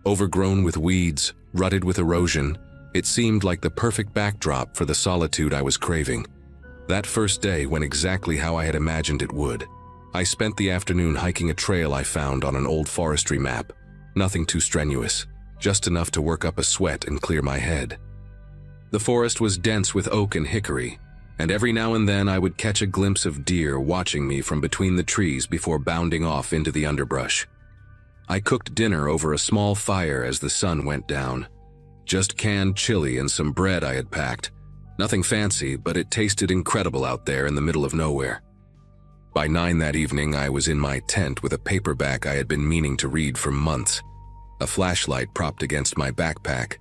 Overgrown with weeds, rutted with erosion, it seemed like the perfect backdrop for the solitude I was craving. That first day went exactly how I had imagined it would. I spent the afternoon hiking a trail I found on an old forestry map. Nothing too strenuous, just enough to work up a sweat and clear my head. The forest was dense with oak and hickory, and every now and then I would catch a glimpse of deer watching me from between the trees before bounding off into the underbrush. I cooked dinner over a small fire as the sun went down. Just canned chili and some bread I had packed. Nothing fancy, but it tasted incredible out there in the middle of nowhere. By 9 that evening, I was in my tent with a paperback I had been meaning to read for months, a flashlight propped against my backpack,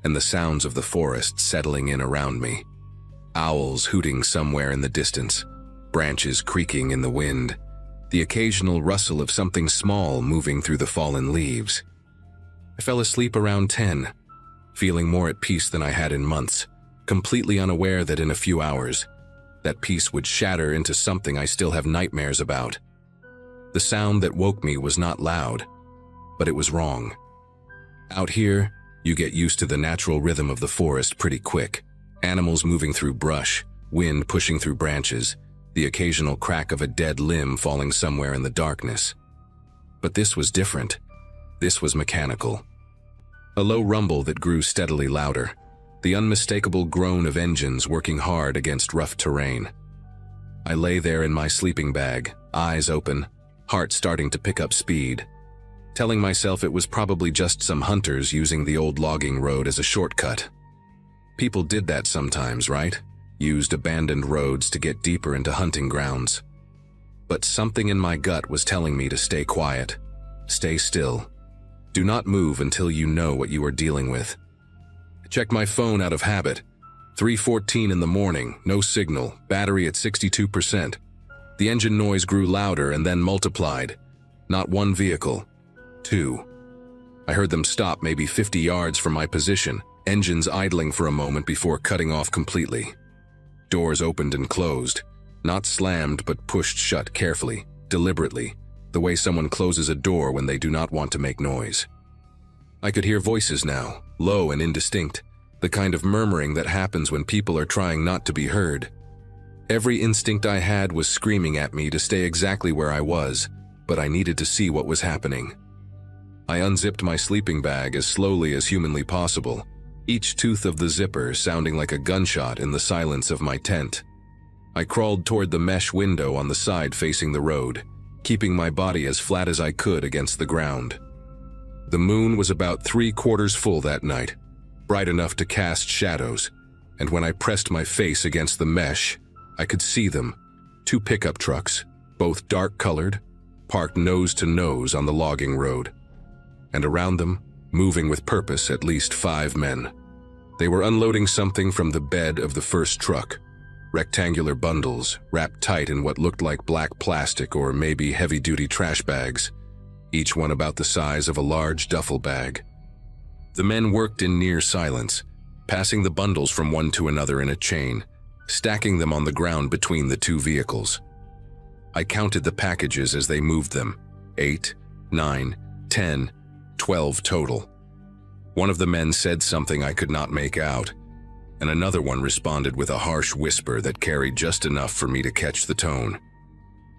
and the sounds of the forest settling in around me. Owls hooting somewhere in the distance, branches creaking in the wind, the occasional rustle of something small moving through the fallen leaves. I fell asleep around 10, feeling more at peace than I had in months, completely unaware that in a few hours, that peace would shatter into something I still have nightmares about. The sound that woke me was not loud, but it was wrong. Out here, you get used to the natural rhythm of the forest pretty quick. Animals moving through brush, wind pushing through branches, the occasional crack of a dead limb falling somewhere in the darkness. But this was different. This was mechanical. A low rumble that grew steadily louder, the unmistakable groan of engines working hard against rough terrain. I lay there in my sleeping bag, eyes open, heart starting to pick up speed, telling myself it was probably just some hunters using the old logging road as a shortcut. People did that sometimes, right? Used abandoned roads to get deeper into hunting grounds. But something in my gut was telling me to stay quiet, stay still. Do not move until you know what you are dealing with. I checked my phone out of habit. 3:14 in the morning, no signal, battery at 62%. The engine noise grew louder and then multiplied. Not one vehicle, 2. I heard them stop maybe 50 yards from my position, engines idling for a moment before cutting off completely. Doors opened and closed, not slammed but pushed shut carefully, deliberately, the way someone closes a door when they do not want to make noise. I could hear voices now, low and indistinct, the kind of murmuring that happens when people are trying not to be heard. Every instinct I had was screaming at me to stay exactly where I was, but I needed to see what was happening. I unzipped my sleeping bag as slowly as humanly possible, each tooth of the zipper sounding like a gunshot in the silence of my tent. I crawled toward the mesh window on the side facing the road, keeping my body as flat as I could against the ground. The moon was about 3/4 full that night, bright enough to cast shadows, and when I pressed my face against the mesh, I could see them, 2 pickup trucks, both dark-colored, parked nose to nose on the logging road. And around them, moving with purpose, at least 5 men. They were unloading something from the bed of the first truck. Rectangular bundles, wrapped tight in what looked like black plastic or maybe heavy-duty trash bags, each one about the size of a large duffel bag. The men worked in near silence, passing the bundles from one to another in a chain, stacking them on the ground between the 2 vehicles. I counted the packages as they moved them, 8, 9, 10, 12 total. One of the men said something I could not make out, and another one responded with a harsh whisper that carried just enough for me to catch the tone.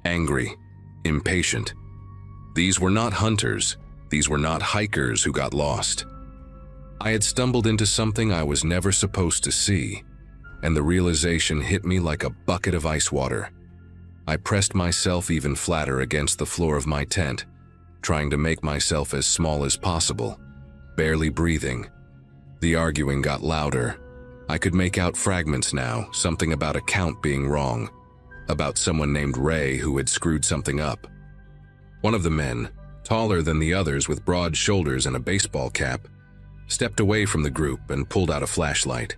Angry, impatient. These were not hunters, these were not hikers who got lost. I had stumbled into something I was never supposed to see, and the realization hit me like a bucket of ice water. I pressed myself even flatter against the floor of my tent, trying to make myself as small as possible, barely breathing. The arguing got louder. I could make out fragments now, something about a count being wrong, about someone named Ray who had screwed something up. One of the men, taller than the others with broad shoulders and a baseball cap, stepped away from the group and pulled out a flashlight.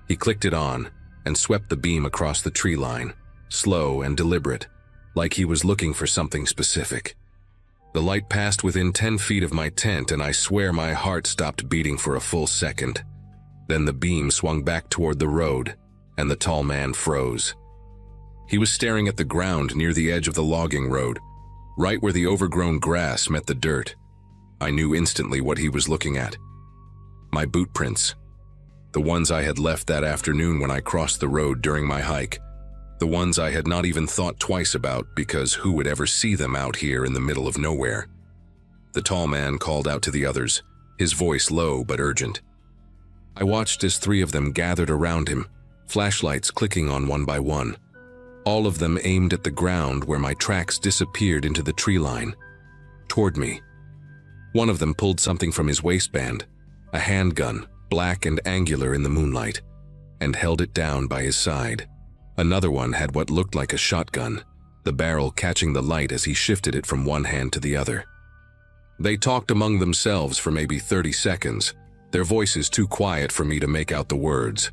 He clicked it on and swept the beam across the tree line, slow and deliberate, like he was looking for something specific. The light passed within 10 feet of my tent, and I swear my heart stopped beating for a full second. Then the beam swung back toward the road, and the tall man froze. He was staring at the ground near the edge of the logging road, right where the overgrown grass met the dirt. I knew instantly what he was looking at. My boot prints. The ones I had left that afternoon when I crossed the road during my hike. The ones I had not even thought twice about, because who would ever see them out here in the middle of nowhere? The tall man called out to the others, his voice low but urgent. I watched as 3 of them gathered around him, flashlights clicking on one by one. All of them aimed at the ground where my tracks disappeared into the tree line, toward me. One of them pulled something from his waistband, a handgun, black and angular in the moonlight, and held it down by his side. Another one had what looked like a shotgun, the barrel catching the light as he shifted it from one hand to the other. They talked among themselves for maybe 30 seconds, their voices too quiet for me to make out the words.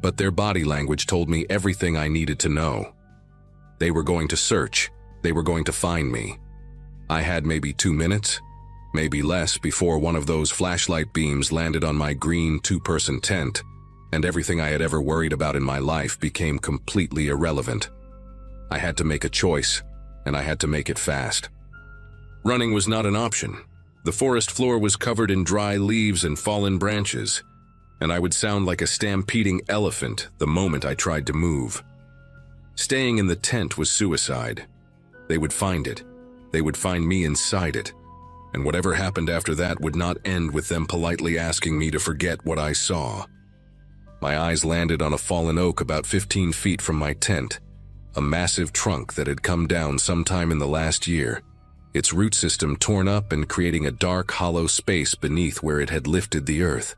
But their body language told me everything I needed to know. They were going to search. They were going to find me. I had maybe 2 minutes, maybe less, before one of those flashlight beams landed on my green 2-person tent, and everything I had ever worried about in my life became completely irrelevant. I had to make a choice, and I had to make it fast. Running was not an option. The forest floor was covered in dry leaves and fallen branches, and I would sound like a stampeding elephant the moment I tried to move. Staying in the tent was suicide. They would find it. They would find me inside it. And whatever happened after that would not end with them politely asking me to forget what I saw. My eyes landed on a fallen oak about 15 feet from my tent, a massive trunk that had come down sometime in the last year, its root system torn up and creating a dark, hollow space beneath where it had lifted the earth.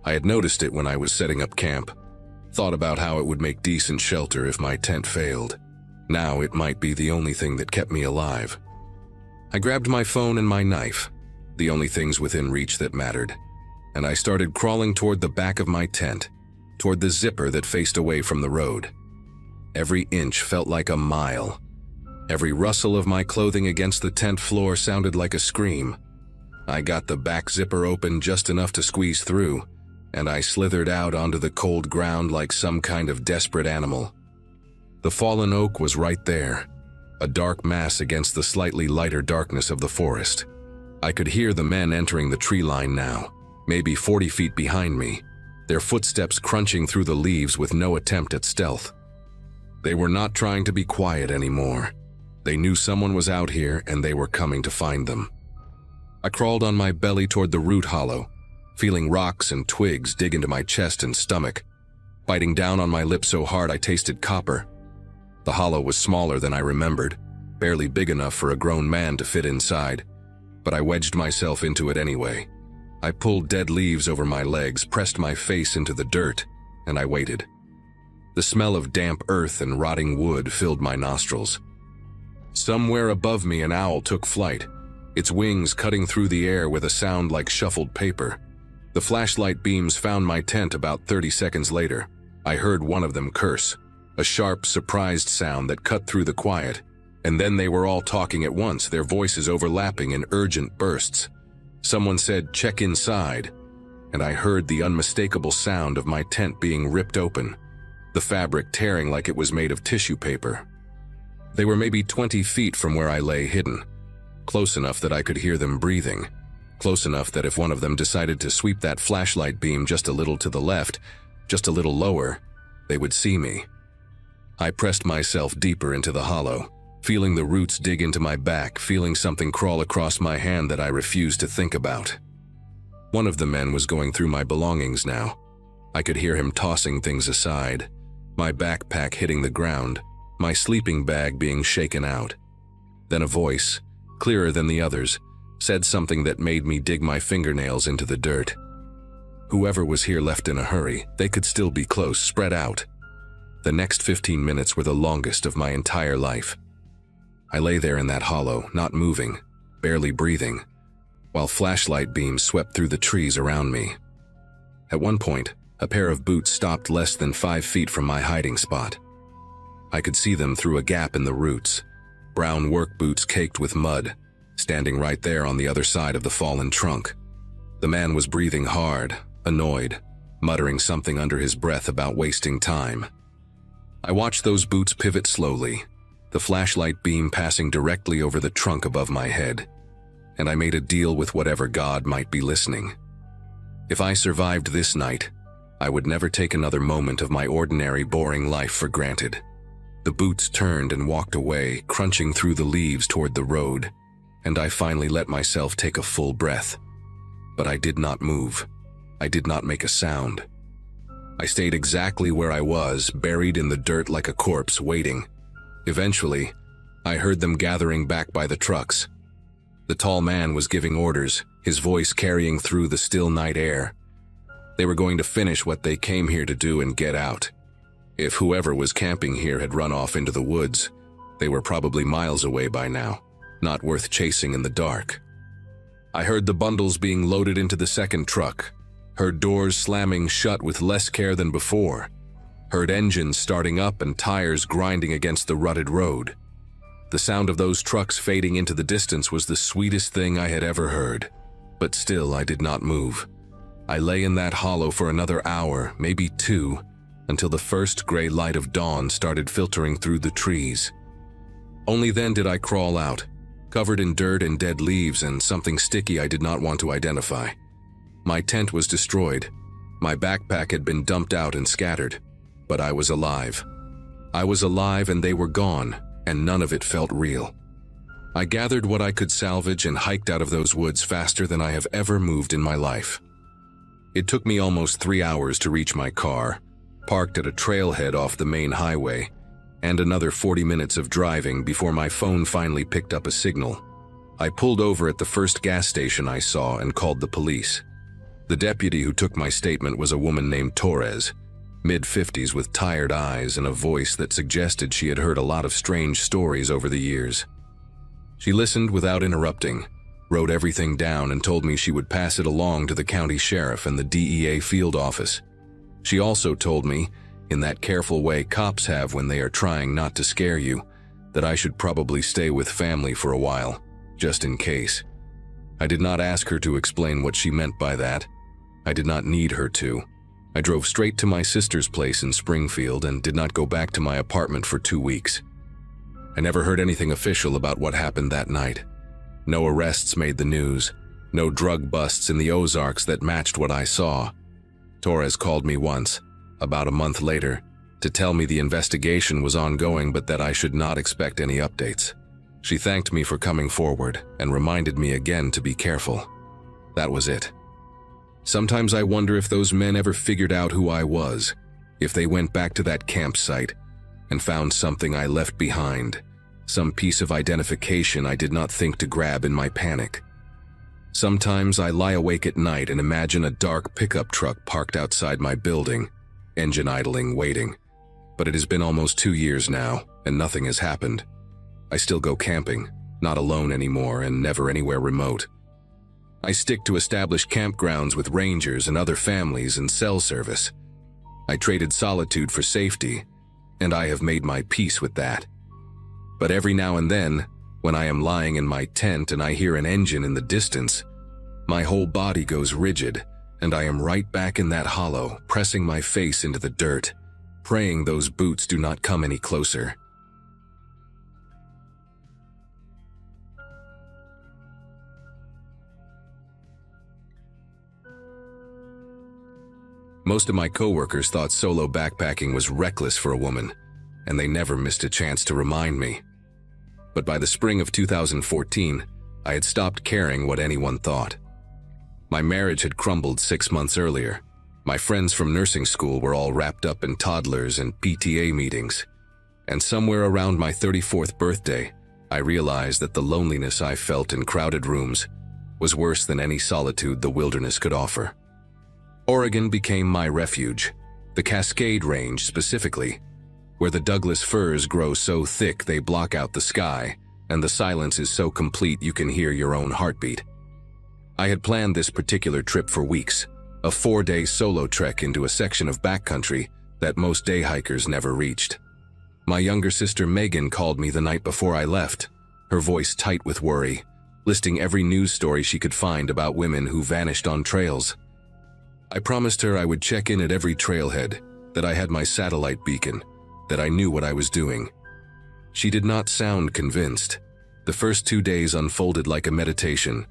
I had noticed it when I was setting up camp, thought about how it would make decent shelter if my tent failed. Now it might be the only thing that kept me alive. I grabbed my phone and my knife, the only things within reach that mattered, and I started crawling toward the back of my tent, toward the zipper that faced away from the road. Every inch felt like a mile. Every rustle of my clothing against the tent floor sounded like a scream. I got the back zipper open just enough to squeeze through, and I slithered out onto the cold ground like some kind of desperate animal. The fallen oak was right there, a dark mass against the slightly lighter darkness of the forest. I could hear the men entering the tree line now, maybe 40 feet behind me, their footsteps crunching through the leaves with no attempt at stealth. They were not trying to be quiet anymore. They knew someone was out here and they were coming to find them. I crawled on my belly toward the root hollow, feeling rocks and twigs dig into my chest and stomach, biting down on my lips so hard I tasted copper. The hollow was smaller than I remembered, barely big enough for a grown man to fit inside, but I wedged myself into it anyway. I pulled dead leaves over my legs, pressed my face into the dirt, and I waited. The smell of damp earth and rotting wood filled my nostrils. Somewhere above me, an owl took flight, its wings cutting through the air with a sound like shuffled paper. The flashlight beams found my tent about 30 seconds later. I heard one of them curse, a sharp, surprised sound that cut through the quiet, and then they were all talking at once, their voices overlapping in urgent bursts. Someone said, "Check inside," and I heard the unmistakable sound of my tent being ripped open, the fabric tearing like it was made of tissue paper. They were maybe 20 feet from where I lay hidden, close enough that I could hear them breathing, close enough that if one of them decided to sweep that flashlight beam just a little to the left, just a little lower, they would see me. I pressed myself deeper into the hollow, feeling the roots dig into my back, feeling something crawl across my hand that I refused to think about. One of the men was going through my belongings now. I could hear him tossing things aside, my backpack hitting the ground, my sleeping bag being shaken out. Then a voice, clearer than the others, said something that made me dig my fingernails into the dirt. Whoever was here left in a hurry. They could still be close, spread out. The next 15 minutes were the longest of my entire life. I lay there in that hollow, not moving, barely breathing. while flashlight beams swept through the trees around me. At one point, a pair of boots stopped less than 5 feet from my hiding spot. I could see them through a gap in the roots, brown work boots caked with mud, standing right there on the other side of the fallen trunk. The man was breathing hard, annoyed, muttering something under his breath about wasting time. I watched those boots pivot slowly, the flashlight beam passing directly over the trunk above my head, and I made a deal with whatever God might be listening. If I survived this night, I would never take another moment of my ordinary, boring life for granted. The boots turned and walked away, crunching through the leaves toward the road, and I finally let myself take a full breath. But I did not move. I did not make a sound. I stayed exactly where I was, buried in the dirt like a corpse, waiting. Eventually, I heard them gathering back by the trucks. The tall man was giving orders, his voice carrying through the still night air. They were going to finish what they came here to do and get out. If whoever was camping here had run off into the woods, they were probably miles away by now, not worth chasing in the dark. I heard the bundles being loaded into the second truck, heard doors slamming shut with less care than before, heard engines starting up and tires grinding against the rutted road. The sound of those trucks fading into the distance was the sweetest thing I had ever heard, but still I did not move. I lay in that hollow for another hour, maybe 2, until the first gray light of dawn started filtering through the trees. Only then did I crawl out, covered in dirt and dead leaves and something sticky I did not want to identify. My tent was destroyed. My backpack had been dumped out and scattered, but I was alive. I was alive and they were gone, and none of it felt real. I gathered what I could salvage and hiked out of those woods faster than I have ever moved in my life. It took me almost 3 hours to reach my car, parked at a trailhead off the main highway, and another 40 minutes of driving before my phone finally picked up a signal. I pulled over at the first gas station I saw and called the police. The deputy who took my statement was a woman named Torres, mid-50s with tired eyes and a voice that suggested she had heard a lot of strange stories over the years. She listened without interrupting, wrote everything down and told me she would pass it along to the county sheriff and the DEA field office. She also told me, in that careful way cops have when they are trying not to scare you, that I should probably stay with family for a while, just in case. I did not ask her to explain what she meant by that. I did not need her to. I drove straight to my sister's place in Springfield and did not go back to my apartment for 2 weeks. I never heard anything official about what happened that night. No arrests made the news, no drug busts in the Ozarks that matched what I saw. Torres called me once, about a month later, to tell me the investigation was ongoing but that I should not expect any updates. She thanked me for coming forward and reminded me again to be careful. That was it. Sometimes I wonder if those men ever figured out who I was, if they went back to that campsite and found something I left behind, some piece of identification I did not think to grab in my panic. Sometimes I lie awake at night and imagine a dark pickup truck parked outside my building, engine idling, waiting. But it has been almost 2 years now, and nothing has happened. I still go camping, not alone anymore and never anywhere remote. I stick to established campgrounds with rangers and other families and cell service. I traded solitude for safety, and I have made my peace with that. But every now and then, when I am lying in my tent and I hear an engine in the distance, my whole body goes rigid, and I am right back in that hollow, pressing my face into the dirt, praying those boots do not come any closer. Most of my coworkers thought solo backpacking was reckless for a woman, and they never missed a chance to remind me. But by the spring of 2014, I had stopped caring what anyone thought. My marriage had crumbled 6 months earlier. My friends from nursing school were all wrapped up in toddlers and PTA meetings. And somewhere around my 34th birthday, I realized that the loneliness I felt in crowded rooms was worse than any solitude the wilderness could offer. Oregon became my refuge, the Cascade Range specifically, where the Douglas firs grow so thick they block out the sky, and the silence is so complete you can hear your own heartbeat. I had planned this particular trip for weeks, a 4-day solo trek into a section of backcountry that most day hikers never reached. My younger sister Megan called me the night before I left, her voice tight with worry, listing every news story she could find about women who vanished on trails. I promised her I would check in at every trailhead, that I had my satellite beacon, that I knew what I was doing. She did not sound convinced. The first 2 days unfolded like a meditation.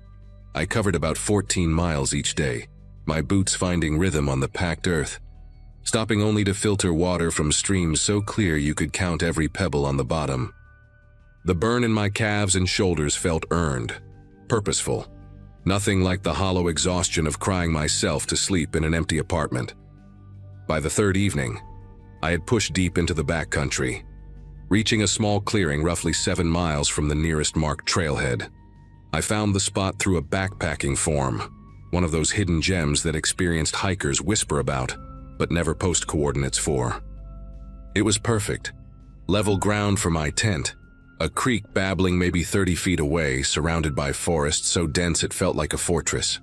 I covered about 14 miles each day, my boots finding rhythm on the packed earth, stopping only to filter water from streams so clear you could count every pebble on the bottom. The burn in my calves and shoulders felt earned, purposeful. Nothing like the hollow exhaustion of crying myself to sleep in an empty apartment. By the third evening, I had pushed deep into the backcountry, reaching a small clearing roughly 7 miles from the nearest marked trailhead. I found the spot through a backpacking form, one of those hidden gems that experienced hikers whisper about, but never post coordinates for. It was perfect. Level ground for my tent, a creek babbling maybe 30 feet away, surrounded by forest so dense it felt like a fortress.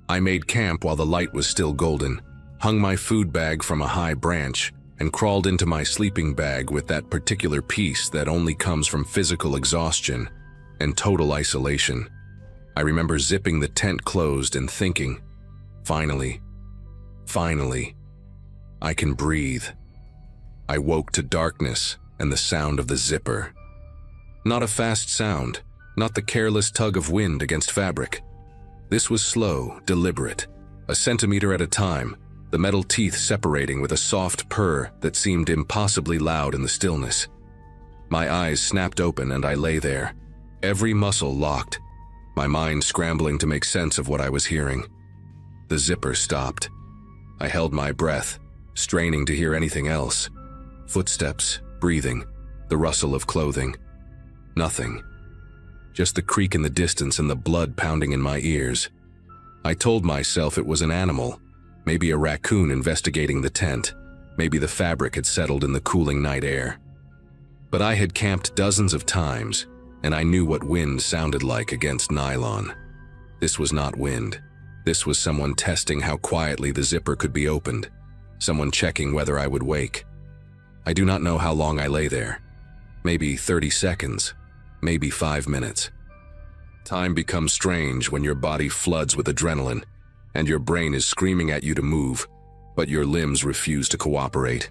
I made camp while the light was still golden, hung my food bag from a high branch, and crawled into my sleeping bag with that particular peace that only comes from physical exhaustion and total isolation. I remember zipping the tent closed and thinking, finally, I can breathe. I woke to darkness and the sound of the zipper. Not a fast sound, not the careless tug of wind against fabric. This was slow, deliberate, a centimeter at a time, the metal teeth separating with a soft purr that seemed impossibly loud in the stillness. My eyes snapped open and I lay there, every muscle locked, my mind scrambling to make sense of what I was hearing. The zipper stopped. I held my breath, straining to hear anything else. Footsteps, breathing, the rustle of clothing. Nothing. Just the creak in the distance and the blood pounding in my ears. I told myself it was an animal, maybe a raccoon investigating the tent, maybe the fabric had settled in the cooling night air. But I had camped dozens of times, and I knew what wind sounded like against nylon. This was not wind. This was someone testing how quietly the zipper could be opened, someone checking whether I would wake. I do not know how long I lay there. Maybe 30 seconds, maybe 5 minutes. Time becomes strange when your body floods with adrenaline, and your brain is screaming at you to move, but your limbs refuse to cooperate.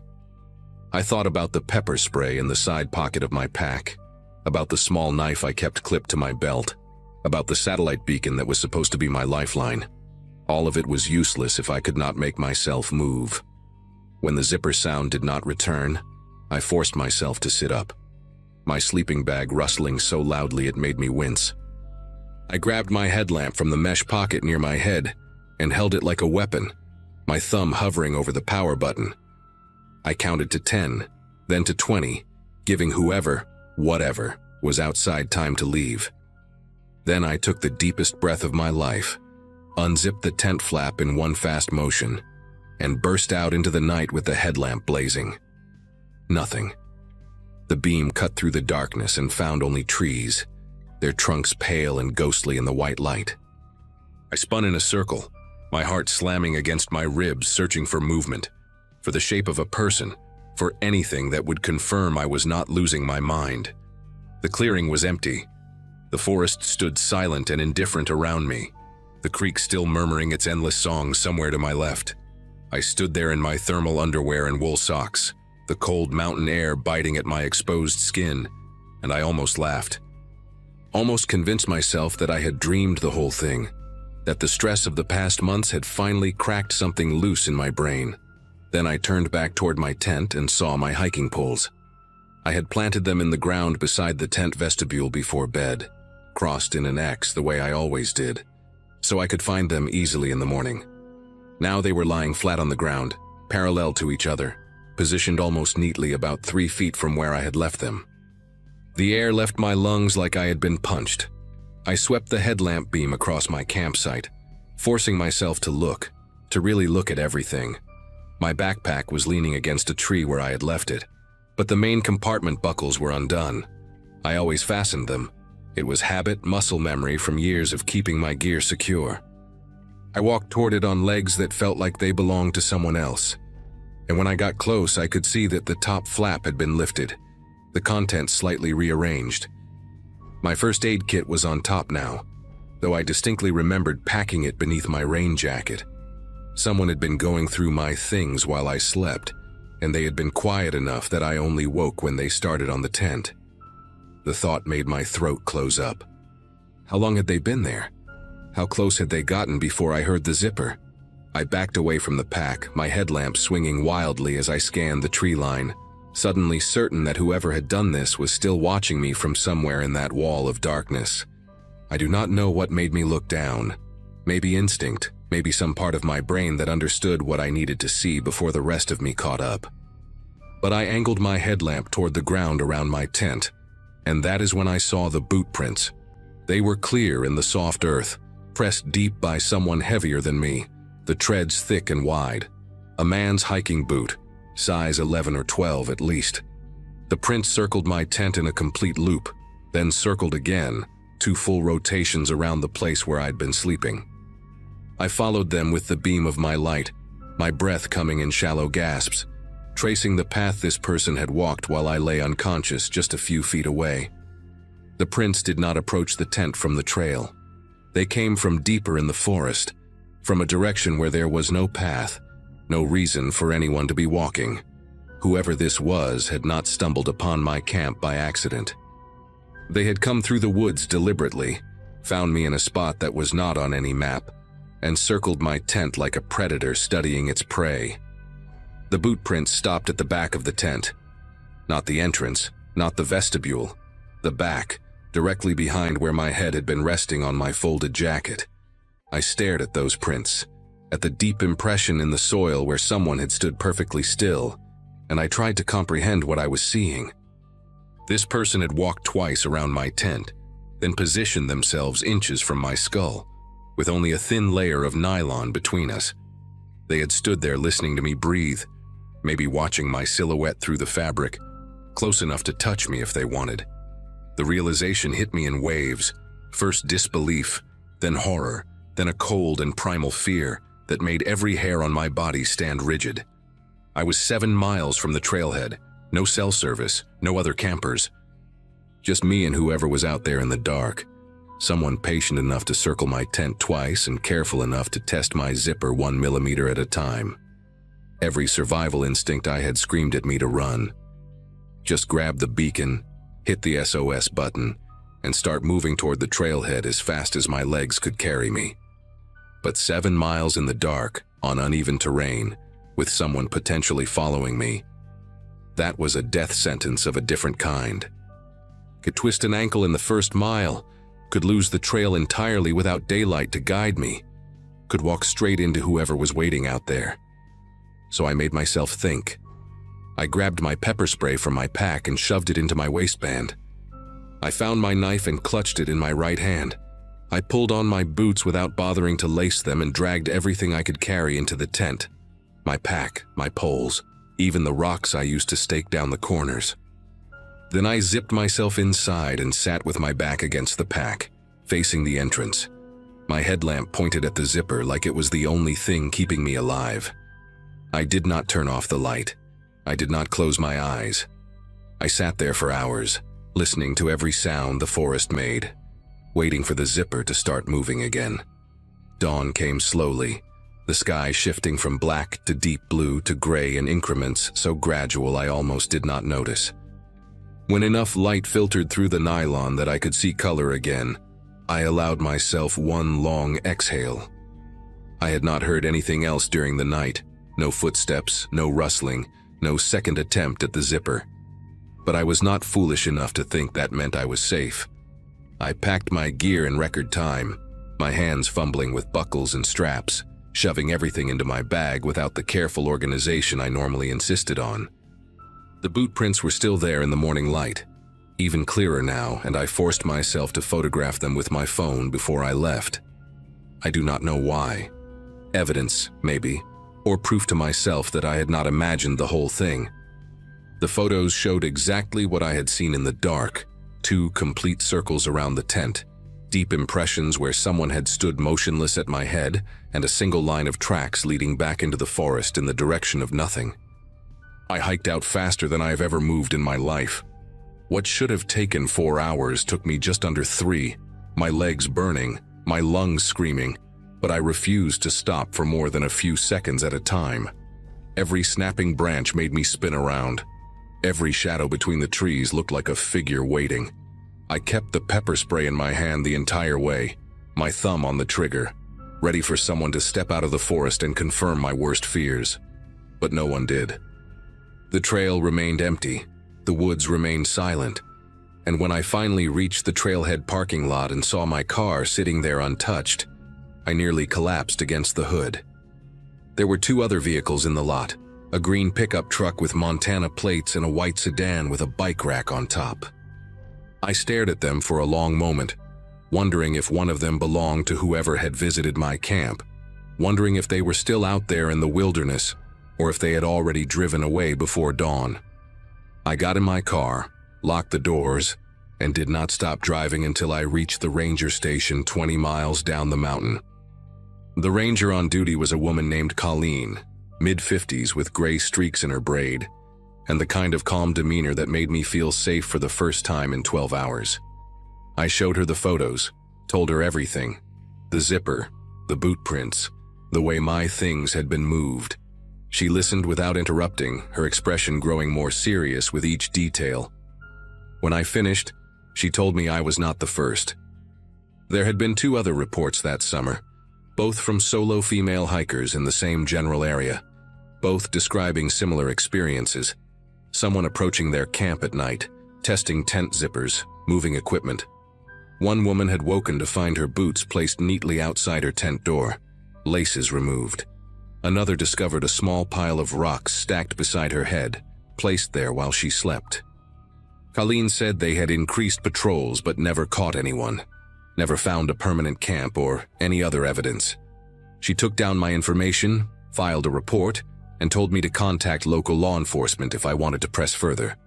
I thought about the pepper spray in the side pocket of my pack, about the small knife I kept clipped to my belt, about the satellite beacon that was supposed to be my lifeline. All of it was useless if I could not make myself move. When the zipper sound did not return, I forced myself to sit up, my sleeping bag rustling so loudly it made me wince. I grabbed my headlamp from the mesh pocket near my head and held it like a weapon, my thumb hovering over the power button. I counted to 10, then to 20, giving whoever, whatever, was outside time to leave. Then I took the deepest breath of my life, unzipped the tent flap in one fast motion, and burst out into the night with the headlamp blazing. Nothing. The beam cut through the darkness and found only trees, their trunks pale and ghostly in the white light. I spun in a circle, my heart slamming against my ribs, searching for movement, for the shape of a person, for anything that would confirm I was not losing my mind. The clearing was empty. The forest stood silent and indifferent around me, the creek still murmuring its endless song somewhere to my left. I stood there in my thermal underwear and wool socks, the cold mountain air biting at my exposed skin, and I almost laughed. Almost convinced myself that I had dreamed the whole thing, that the stress of the past months had finally cracked something loose in my brain. Then I turned back toward my tent and saw my hiking poles. I had planted them in the ground beside the tent vestibule before bed, crossed in an X the way I always did, so I could find them easily in the morning. Now they were lying flat on the ground, parallel to each other, positioned almost neatly about 3 feet from where I had left them. The air left my lungs like I had been punched. I swept the headlamp beam across my campsite, forcing myself to look, to really look at everything. My backpack was leaning against a tree where I had left it, but the main compartment buckles were undone. I always fastened them, It was habit, muscle memory from years of keeping my gear secure. I walked toward it on legs that felt like they belonged to someone else. And when I got close, I could see that the top flap had been lifted, the contents slightly rearranged. My first aid kit was on top now, though I distinctly remembered packing it beneath my rain jacket. Someone had been going through my things while I slept, and they had been quiet enough that I only woke when they started on the tent. The thought made my throat close up. How long had they been there? How close had they gotten before I heard the zipper? I backed away from the pack, my headlamp swinging wildly as I scanned the tree line, suddenly certain that whoever had done this was still watching me from somewhere in that wall of darkness. I do not know what made me look down. Maybe instinct, maybe some part of my brain that understood what I needed to see before the rest of me caught up. But I angled my headlamp toward the ground around my tent, and that is when I saw the boot prints. They were clear in the soft earth, pressed deep by someone heavier than me, the treads thick and wide. A man's hiking boot, size 11 or 12 at least. The prints circled my tent in a complete loop, then circled again, 2 full rotations around the place where I'd been sleeping. I followed them with the beam of my light, my breath coming in shallow gasps, tracing the path this person had walked while I lay unconscious just a few feet away. The prints did not approach the tent from the trail. They came from deeper in the forest, from a direction where there was no path, no reason for anyone to be walking. Whoever this was had not stumbled upon my camp by accident. They had come through the woods deliberately, found me in a spot that was not on any map, and circled my tent like a predator studying its prey. The boot prints stopped at the back of the tent. Not the entrance, not the vestibule, the back, directly behind where my head had been resting on my folded jacket. I stared at those prints, at the deep impression in the soil where someone had stood perfectly still, and I tried to comprehend what I was seeing. This person had walked twice around my tent, then positioned themselves inches from my skull, with only a thin layer of nylon between us. They had stood there listening to me breathe, maybe watching my silhouette through the fabric, close enough to touch me if they wanted. The realization hit me in waves, first disbelief, then horror, then a cold and primal fear that made every hair on my body stand rigid. I was 7 miles from the trailhead, no cell service, no other campers. Just me and whoever was out there in the dark, someone patient enough to circle my tent twice and careful enough to test my zipper 1 millimeter at a time. Every survival instinct I had screamed at me to run. Just grab the beacon, hit the SOS button, and start moving toward the trailhead as fast as my legs could carry me. But 7 miles in the dark, on uneven terrain, with someone potentially following me, that was a death sentence of a different kind. Could twist an ankle in the first mile, could lose the trail entirely without daylight to guide me, could walk straight into whoever was waiting out there. So I made myself think. I grabbed my pepper spray from my pack and shoved it into my waistband. I found my knife and clutched it in my right hand. I pulled on my boots without bothering to lace them and dragged everything I could carry into the tent. My pack, my poles, even the rocks I used to stake down the corners. Then I zipped myself inside and sat with my back against the pack, facing the entrance. My headlamp pointed at the zipper like it was the only thing keeping me alive. I did not turn off the light. I did not close my eyes. I sat there for hours, listening to every sound the forest made, waiting for the zipper to start moving again. Dawn came slowly, the sky shifting from black to deep blue to gray in increments so gradual I almost did not notice. When enough light filtered through the nylon that I could see color again, I allowed myself one long exhale. I had not heard anything else during the night, no footsteps, no rustling, no second attempt at the zipper. But I was not foolish enough to think that meant I was safe. I packed my gear in record time, my hands fumbling with buckles and straps, shoving everything into my bag without the careful organization I normally insisted on. The boot prints were still there in the morning light, even clearer now, and I forced myself to photograph them with my phone before I left. I do not know why. Evidence, maybe, or proof to myself that I had not imagined the whole thing. The photos showed exactly what I had seen in the dark, 2 complete circles around the tent, deep impressions where someone had stood motionless at my head, and a single line of tracks leading back into the forest in the direction of nothing. I hiked out faster than I have ever moved in my life. What should have taken 4 hours took me just under 3, my legs burning, my lungs screaming, but I refused to stop for more than a few seconds at a time. Every snapping branch made me spin around. Every shadow between the trees looked like a figure waiting. I kept the pepper spray in my hand the entire way, my thumb on the trigger, ready for someone to step out of the forest and confirm my worst fears. But no one did. The trail remained empty, the woods remained silent, and when I finally reached the trailhead parking lot and saw my car sitting there untouched, I nearly collapsed against the hood. There were 2 other vehicles in the lot, a green pickup truck with Montana plates and a white sedan with a bike rack on top. I stared at them for a long moment, wondering if one of them belonged to whoever had visited my camp, wondering if they were still out there in the wilderness or if they had already driven away before dawn. I got in my car, locked the doors, and did not stop driving until I reached the ranger station 20 miles down the mountain. The ranger on duty was a woman named Colleen, mid-50s with gray streaks in her braid, and the kind of calm demeanor that made me feel safe for the first time in 12 hours. I showed her the photos, told her everything, the zipper, the boot prints, the way my things had been moved. She listened without interrupting, her expression growing more serious with each detail. When I finished, she told me I was not the first. There had been 2 other reports that summer, both from solo female hikers in the same general area, both describing similar experiences. Someone approaching their camp at night, testing tent zippers, moving equipment. One woman had woken to find her boots placed neatly outside her tent door, laces removed. Another discovered a small pile of rocks stacked beside her head, placed there while she slept. Colleen said they had increased patrols but never caught anyone, never found a permanent camp or any other evidence. She took down my information, filed a report, and told me to contact local law enforcement if I wanted to press further.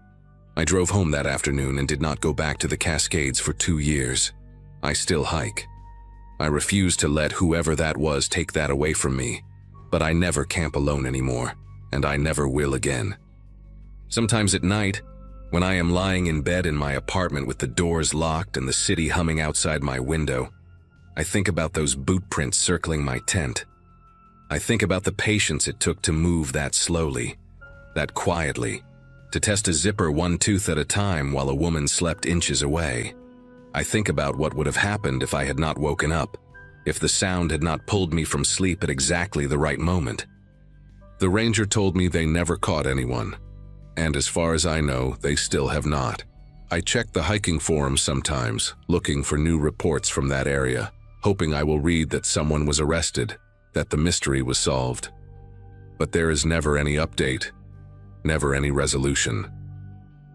I drove home that afternoon and did not go back to the Cascades for 2 years. I still hike. I refuse to let whoever that was take that away from me, but I never camp alone anymore, and I never will again. Sometimes at night, when I am lying in bed in my apartment with the doors locked and the city humming outside my window, I think about those boot prints circling my tent. I think about the patience it took to move that slowly, that quietly, to test a zipper 1 tooth at a time while a woman slept inches away. I think about what would have happened if I had not woken up, if the sound had not pulled me from sleep at exactly the right moment. The ranger told me they never caught anyone, and as far as I know, they still have not. I check the hiking forums sometimes, looking for new reports from that area, hoping I will read that someone was arrested, that the mystery was solved. But there is never any update, never any resolution.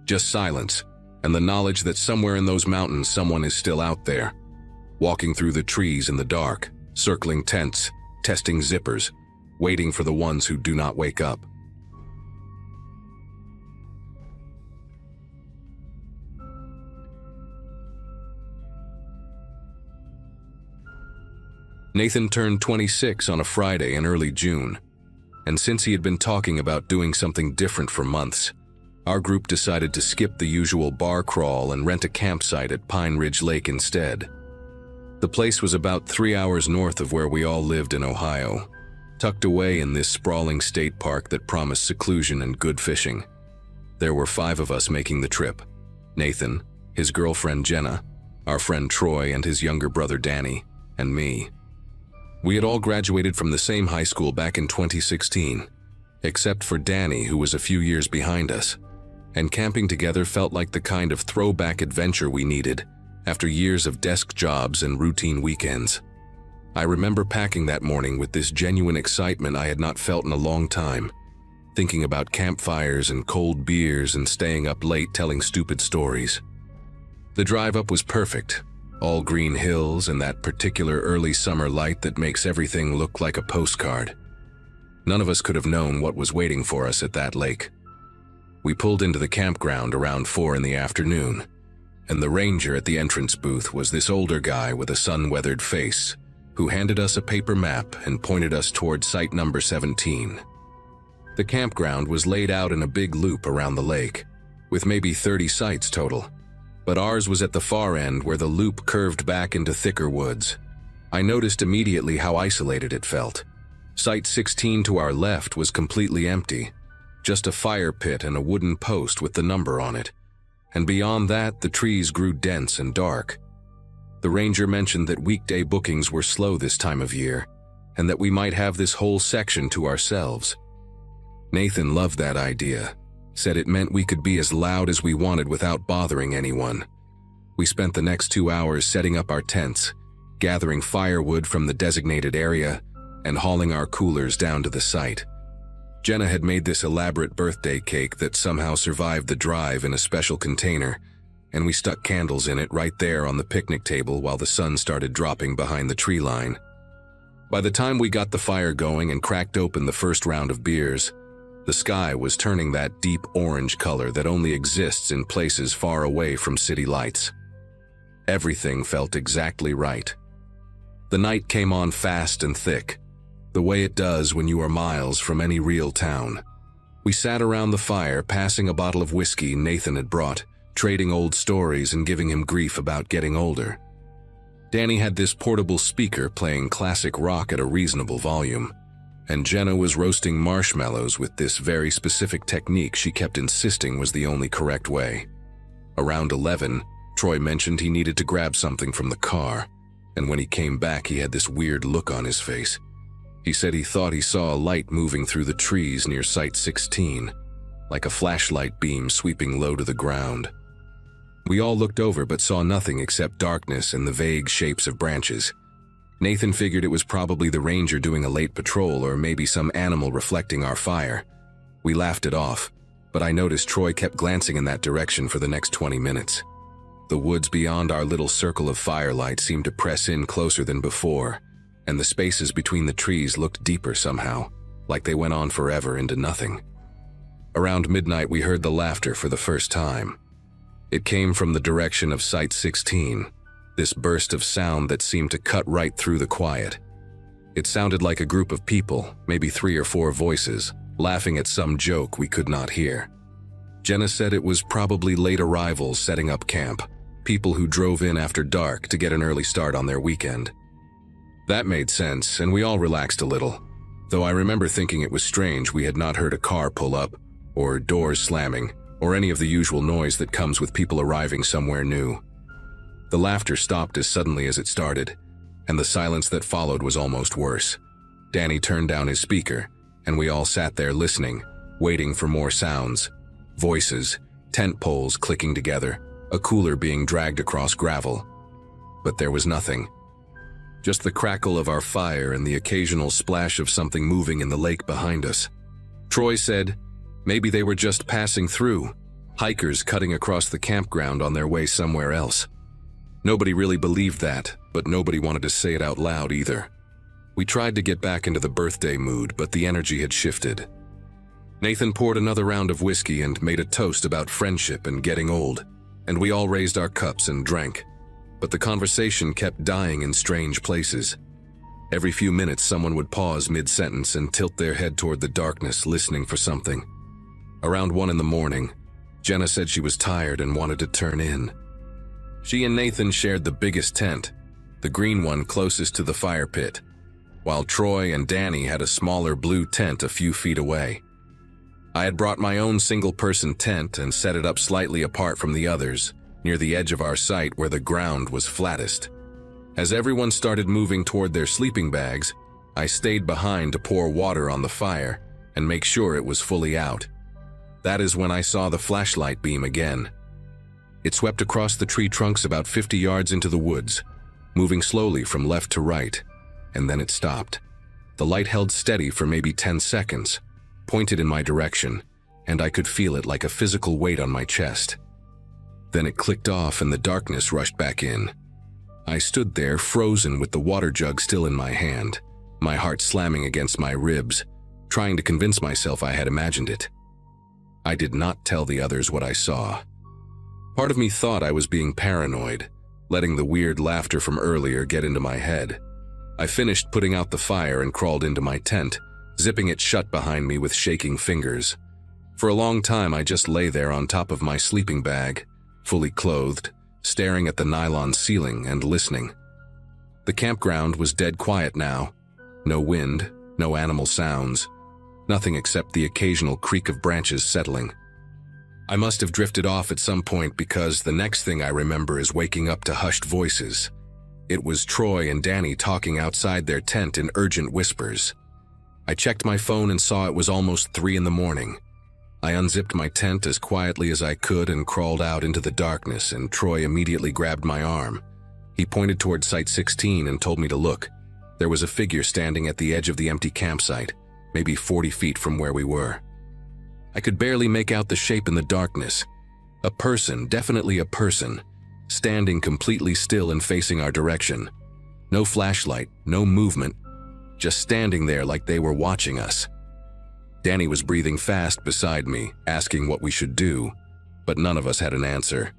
Just silence, and the knowledge that somewhere in those mountains someone is still out there, walking through the trees in the dark, circling tents, testing zippers, waiting for the ones who do not wake up. Nathan turned 26 on a Friday in early June, and since he had been talking about doing something different for months, our group decided to skip the usual bar crawl and rent a campsite at Pine Ridge Lake instead. The place was about 3 hours north of where we all lived in Ohio, tucked away in this sprawling state park that promised seclusion and good fishing. There were 5 of us making the trip: Nathan, his girlfriend Jenna, our friend Troy and his younger brother Danny, and me. We had all graduated from the same high school back in 2016, except for Danny, who was a few years behind us, and camping together felt like the kind of throwback adventure we needed after years of desk jobs and routine weekends. I remember packing that morning with this genuine excitement I had not felt in a long time, thinking about campfires and cold beers and staying up late telling stupid stories. The drive up was perfect. All green hills and that particular early summer light that makes everything look like a postcard. None of us could have known what was waiting for us at that lake. We pulled into the campground around 4 in the afternoon, and the ranger at the entrance booth was this older guy with a sun-weathered face who handed us a paper map and pointed us toward site number 17. The campground was laid out in a big loop around the lake, with maybe 30 sites total, but ours was at the far end where the loop curved back into thicker woods. I noticed immediately how isolated it felt. Site 16 to our left was completely empty, just a fire pit and a wooden post with the number on it, and beyond that the trees grew dense and dark. The ranger mentioned that weekday bookings were slow this time of year, and that we might have this whole section to ourselves. Nathan loved that idea, said it meant we could be as loud as we wanted without bothering anyone. We spent the next 2 hours setting up our tents, gathering firewood from the designated area, and hauling our coolers down to the site. Jenna had made this elaborate birthday cake that somehow survived the drive in a special container, and we stuck candles in it right there on the picnic table while the sun started dropping behind the tree line. By the time we got the fire going and cracked open the first round of beers, the sky was turning that deep orange color that only exists in places far away from city lights. Everything felt exactly right. The night came on fast and thick, the way it does when you are miles from any real town. We sat around the fire, passing a bottle of whiskey Nathan had brought, trading old stories and giving him grief about getting older. Danny had this portable speaker playing classic rock at a reasonable volume, and Jenna was roasting marshmallows with this very specific technique she kept insisting was the only correct way. Around 11, Troy mentioned he needed to grab something from the car, and when he came back he had this weird look on his face. He said he thought he saw a light moving through the trees near Site 16, like a flashlight beam sweeping low to the ground. We all looked over but saw nothing except darkness and the vague shapes of branches. Nathan figured it was probably the ranger doing a late patrol or maybe some animal reflecting our fire. We laughed it off, but I noticed Troy kept glancing in that direction for the next 20 minutes. The woods beyond our little circle of firelight seemed to press in closer than before, and the spaces between the trees looked deeper somehow, like they went on forever into nothing. Around midnight we heard the laughter for the first time. It came from the direction of Site 16, this burst of sound that seemed to cut right through the quiet. It sounded like a group of people, maybe 3 or 4 voices, laughing at some joke we could not hear. Jenna said it was probably late arrivals setting up camp, people who drove in after dark to get an early start on their weekend. That made sense, and we all relaxed a little, though I remember thinking it was strange we had not heard a car pull up, or doors slamming, or any of the usual noise that comes with people arriving somewhere new. The laughter stopped as suddenly as it started, and the silence that followed was almost worse. Danny turned down his speaker, and we all sat there listening, waiting for more sounds. Voices, tent poles clicking together, a cooler being dragged across gravel. But there was nothing. Just the crackle of our fire and the occasional splash of something moving in the lake behind us. Troy said, maybe they were just passing through, hikers cutting across the campground on their way somewhere else. Nobody really believed that, but nobody wanted to say it out loud either. We tried to get back into the birthday mood, but the energy had shifted. Nathan poured another round of whiskey and made a toast about friendship and getting old, and we all raised our cups and drank. But the conversation kept dying in strange places. Every few minutes someone would pause mid-sentence and tilt their head toward the darkness, listening for something. Around 1 in the morning, Jenna said she was tired and wanted to turn in. She and Nathan shared the biggest tent, the green one closest to the fire pit, while Troy and Danny had a smaller blue tent a few feet away. I had brought my own single-person tent and set it up slightly apart from the others, near the edge of our site where the ground was flattest. As everyone started moving toward their sleeping bags, I stayed behind to pour water on the fire and make sure it was fully out. That is when I saw the flashlight beam again. It swept across the tree trunks about 50 yards into the woods, moving slowly from left to right, and then it stopped. The light held steady for maybe 10 seconds, pointed in my direction, and I could feel it like a physical weight on my chest. Then it clicked off and the darkness rushed back in. I stood there frozen with the water jug still in my hand, my heart slamming against my ribs, trying to convince myself I had imagined it. I did not tell the others what I saw. Part of me thought I was being paranoid, letting the weird laughter from earlier get into my head. I finished putting out the fire and crawled into my tent, zipping it shut behind me with shaking fingers. For a long time, I just lay there on top of my sleeping bag, fully clothed, staring at the nylon ceiling and listening. The campground was dead quiet now. No wind, no animal sounds, nothing except the occasional creak of branches settling. I must have drifted off at some point because the next thing I remember is waking up to hushed voices. It was Troy and Danny talking outside their tent in urgent whispers. I checked my phone and saw it was almost 3 in the morning. I unzipped my tent as quietly as I could and crawled out into the darkness, and Troy immediately grabbed my arm. He pointed toward Site 16 and told me to look. There was a figure standing at the edge of the empty campsite, maybe 40 feet from where we were. I could barely make out the shape in the darkness. A person, definitely a person, standing completely still and facing our direction. No flashlight, no movement, just standing there like they were watching us. Danny was breathing fast beside me, asking what we should do, but none of us had an answer.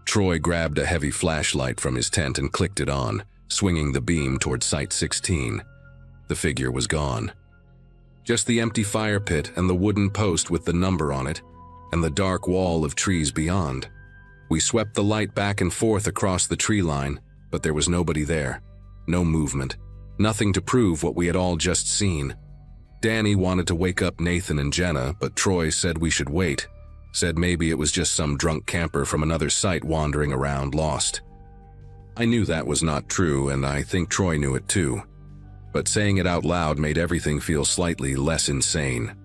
Troy grabbed a heavy flashlight from his tent and clicked it on, swinging the beam toward Site 16. The figure was gone. Just the empty fire pit and the wooden post with the number on it, and the dark wall of trees beyond. We swept the light back and forth across the tree line, but there was nobody there. No movement. Nothing to prove what we had all just seen. Danny wanted to wake up Nathan and Jenna, but Troy said we should wait. Said maybe it was just some drunk camper from another site wandering around lost. I knew that was not true, and I think Troy knew it too. But saying it out loud made everything feel slightly less insane.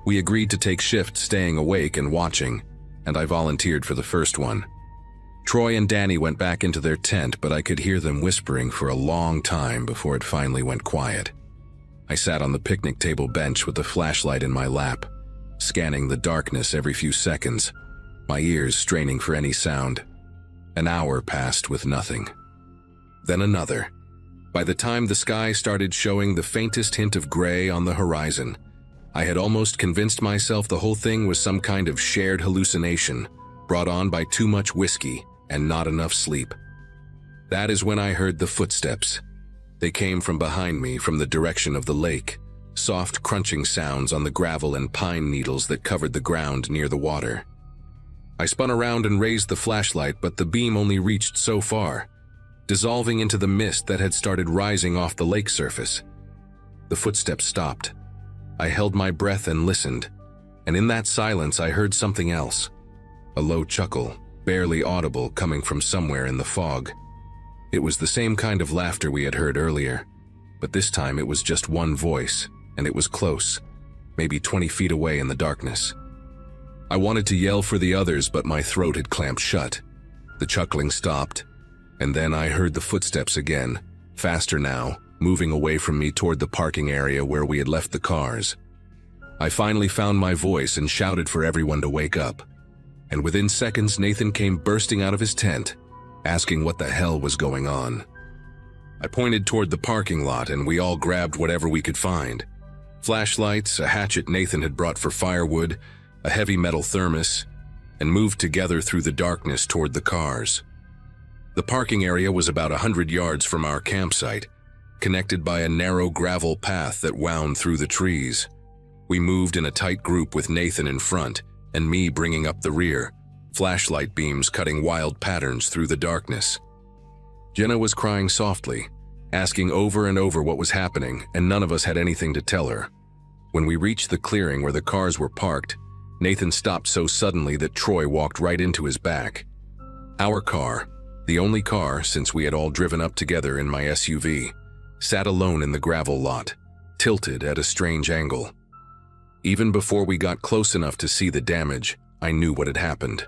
We agreed to take shifts staying awake and watching, and I volunteered for the first one. Troy and Danny went back into their tent, but I could hear them whispering for a long time before it finally went quiet. I sat on the picnic table bench with the flashlight in my lap, scanning the darkness every few seconds, my ears straining for any sound. An hour passed with nothing. Then another. By the time the sky started showing the faintest hint of gray on the horizon, I had almost convinced myself the whole thing was some kind of shared hallucination, brought on by too much whiskey and not enough sleep. That is when I heard the footsteps. They came from behind me, from the direction of the lake, soft crunching sounds on the gravel and pine needles that covered the ground near the water. I spun around and raised the flashlight, but the beam only reached so far, dissolving into the mist that had started rising off the lake surface. The footsteps stopped. I held my breath and listened, and in that silence I heard something else. A low chuckle, barely audible, coming from somewhere in the fog. It was the same kind of laughter we had heard earlier, but this time it was just one voice, and it was close, maybe 20 feet away in the darkness. I wanted to yell for the others, but my throat had clamped shut. The chuckling stopped, and then I heard the footsteps again, faster now, moving away from me toward the parking area where we had left the cars. I finally found my voice and shouted for everyone to wake up. And within seconds, Nathan came bursting out of his tent, asking what the hell was going on. I pointed toward the parking lot, and we all grabbed whatever we could find. Flashlights, a hatchet Nathan had brought for firewood, a heavy metal thermos, and moved together through the darkness toward the cars. The parking area was about 100 yards from our campsite, connected by a narrow gravel path that wound through the trees. We moved in a tight group with Nathan in front and me bringing up the rear, flashlight beams cutting wild patterns through the darkness. Jenna was crying softly, asking over and over what was happening, and none of us had anything to tell her. When we reached the clearing where the cars were parked, Nathan stopped so suddenly that Troy walked right into his back. Our car, the only car since we had all driven up together in my SUV, sat alone in the gravel lot, tilted at a strange angle. Even before we got close enough to see the damage, I knew what had happened.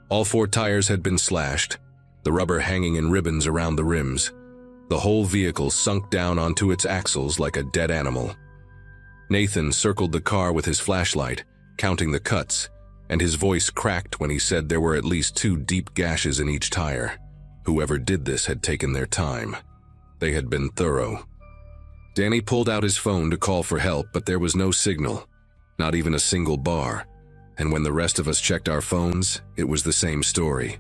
All 4 tires had been slashed, the rubber hanging in ribbons around the rims. The whole vehicle sunk down onto its axles like a dead animal. Nathan circled the car with his flashlight, counting the cuts, and his voice cracked when he said there were at least 2 deep gashes in each tire. Whoever did this had taken their time. They had been thorough. Danny pulled out his phone to call for help, but there was no signal, not even a single bar. and when the rest of us checked our phones, it was the same story.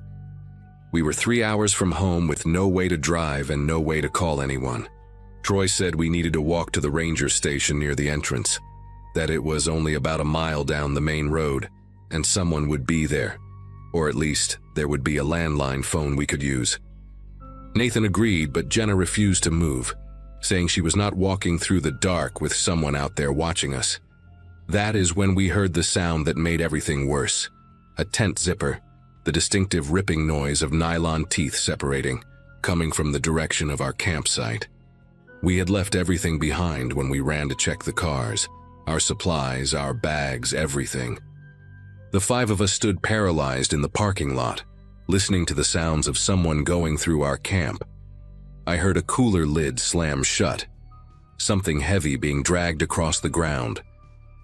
We were 3 hours from home with no way to drive and no way to call anyone. Troy said we needed to walk to the ranger station near the entrance, that it was only about a mile down the main road, and someone would be there, or at least there would be a landline phone we could use. Nathan agreed, but Jenna refused to move, saying she was not walking through the dark with someone out there watching us. That is when we heard the sound that made everything worse. A tent zipper, the distinctive ripping noise of nylon teeth separating, coming from the direction of our campsite. We had left everything behind when we ran to check the cars, our supplies, our bags, everything. The 5 of us stood paralyzed in the parking lot, listening to the sounds of someone going through our camp. I heard a cooler lid slam shut, something heavy being dragged across the ground.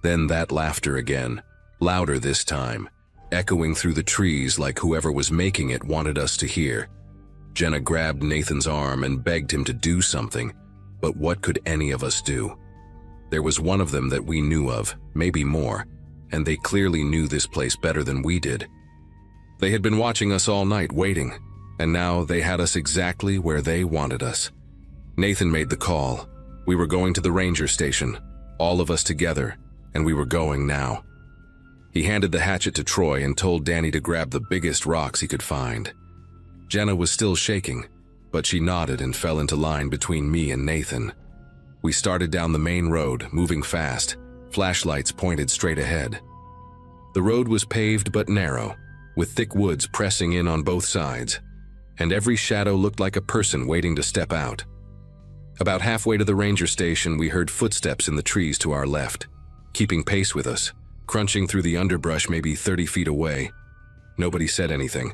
Then that laughter again, louder this time, echoing through the trees like whoever was making it wanted us to hear. Jenna grabbed Nathan's arm and begged him to do something, but what could any of us do? There was one of them that we knew of, maybe more, and they clearly knew this place better than we did. They had been watching us all night, waiting, and now they had us exactly where they wanted us. Nathan made the call. We were going to the ranger station, all of us together, and we were going now. He handed the hatchet to Troy and told Danny to grab the biggest rocks he could find. Jenna was still shaking, but she nodded and fell into line between me and Nathan. We started down the main road, moving fast, flashlights pointed straight ahead. The road was paved but narrow, with thick woods pressing in on both sides, and every shadow looked like a person waiting to step out. About halfway to the ranger station, we heard footsteps in the trees to our left, keeping pace with us, crunching through the underbrush maybe 30 feet away. Nobody said anything.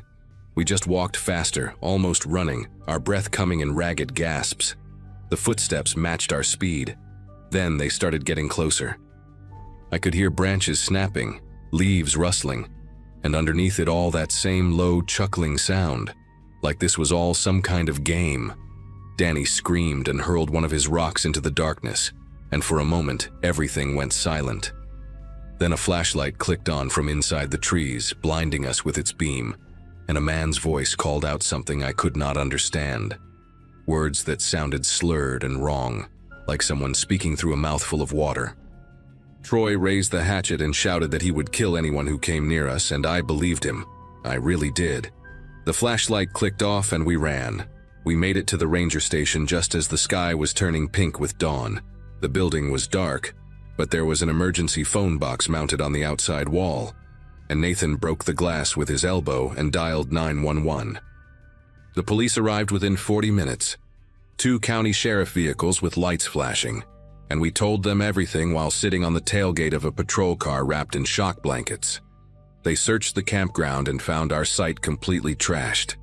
We just walked faster, almost running, our breath coming in ragged gasps. The footsteps matched our speed. Then they started getting closer. I could hear branches snapping, leaves rustling, and underneath it all that same low chuckling sound, like this was all some kind of game. Danny screamed and hurled one of his rocks into the darkness, and for a moment everything went silent. Then a flashlight clicked on from inside the trees, blinding us with its beam, and a man's voice called out something I could not understand. Words that sounded slurred and wrong, like someone speaking through a mouthful of water. Troy raised the hatchet and shouted that he would kill anyone who came near us, and I believed him. I really did. The flashlight clicked off and we ran. We made it to the ranger station just as the sky was turning pink with dawn. The building was dark, but there was an emergency phone box mounted on the outside wall, and Nathan broke the glass with his elbow and dialed 911. The police arrived within 40 minutes. 2 county sheriff vehicles with lights flashing, and we told them everything while sitting on the tailgate of a patrol car wrapped in shock blankets. They searched the campground and found our site completely trashed.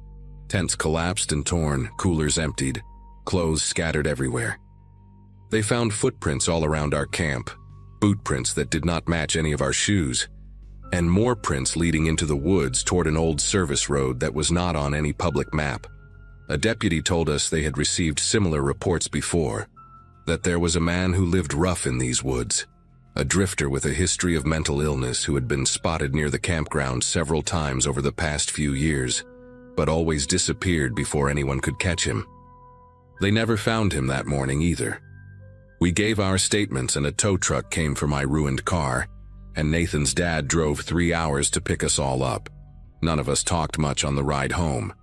Tents collapsed and torn, coolers emptied, clothes scattered everywhere. They found footprints all around our camp, boot prints that did not match any of our shoes, and more prints leading into the woods toward an old service road that was not on any public map. A deputy told us they had received similar reports before, that there was a man who lived rough in these woods, a drifter with a history of mental illness who had been spotted near the campground several times over the past few years, but always disappeared before anyone could catch him. They never found him that morning either. We gave our statements and a tow truck came for my ruined car, and Nathan's dad drove 3 hours to pick us all up. None of us talked much on the ride home.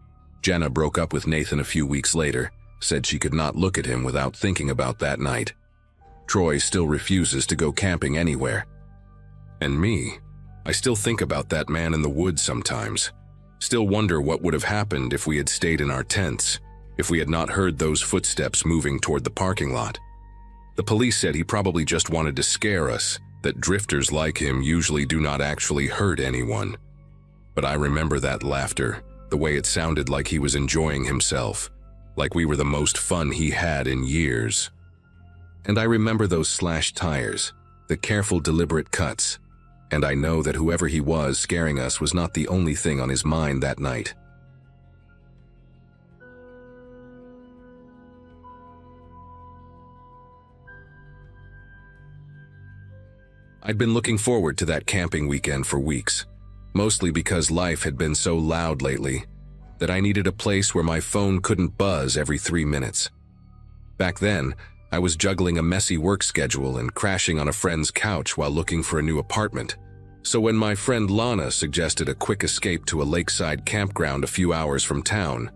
Jenna broke up with Nathan a few weeks later, said she could not look at him without thinking about that night. Troy still refuses to go camping anywhere. And me, I still think about that man in the woods sometimes. Still wonder what would have happened if we had stayed in our tents, if we had not heard those footsteps moving toward the parking lot. The police said he probably just wanted to scare us, that drifters like him usually do not actually hurt anyone. But I remember that laughter, the way it sounded like he was enjoying himself, like we were the most fun he had in years. And I remember those slashed tires, the careful, deliberate cuts, and I know that whoever he was scaring us was not the only thing on his mind that night. I'd been looking forward to that camping weekend for weeks, mostly because life had been so loud lately that I needed a place where my phone couldn't buzz every 3 minutes. Back then, I was juggling a messy work schedule and crashing on a friend's couch while looking for a new apartment. So when my friend Lana suggested a quick escape to a lakeside campground a few hours from town,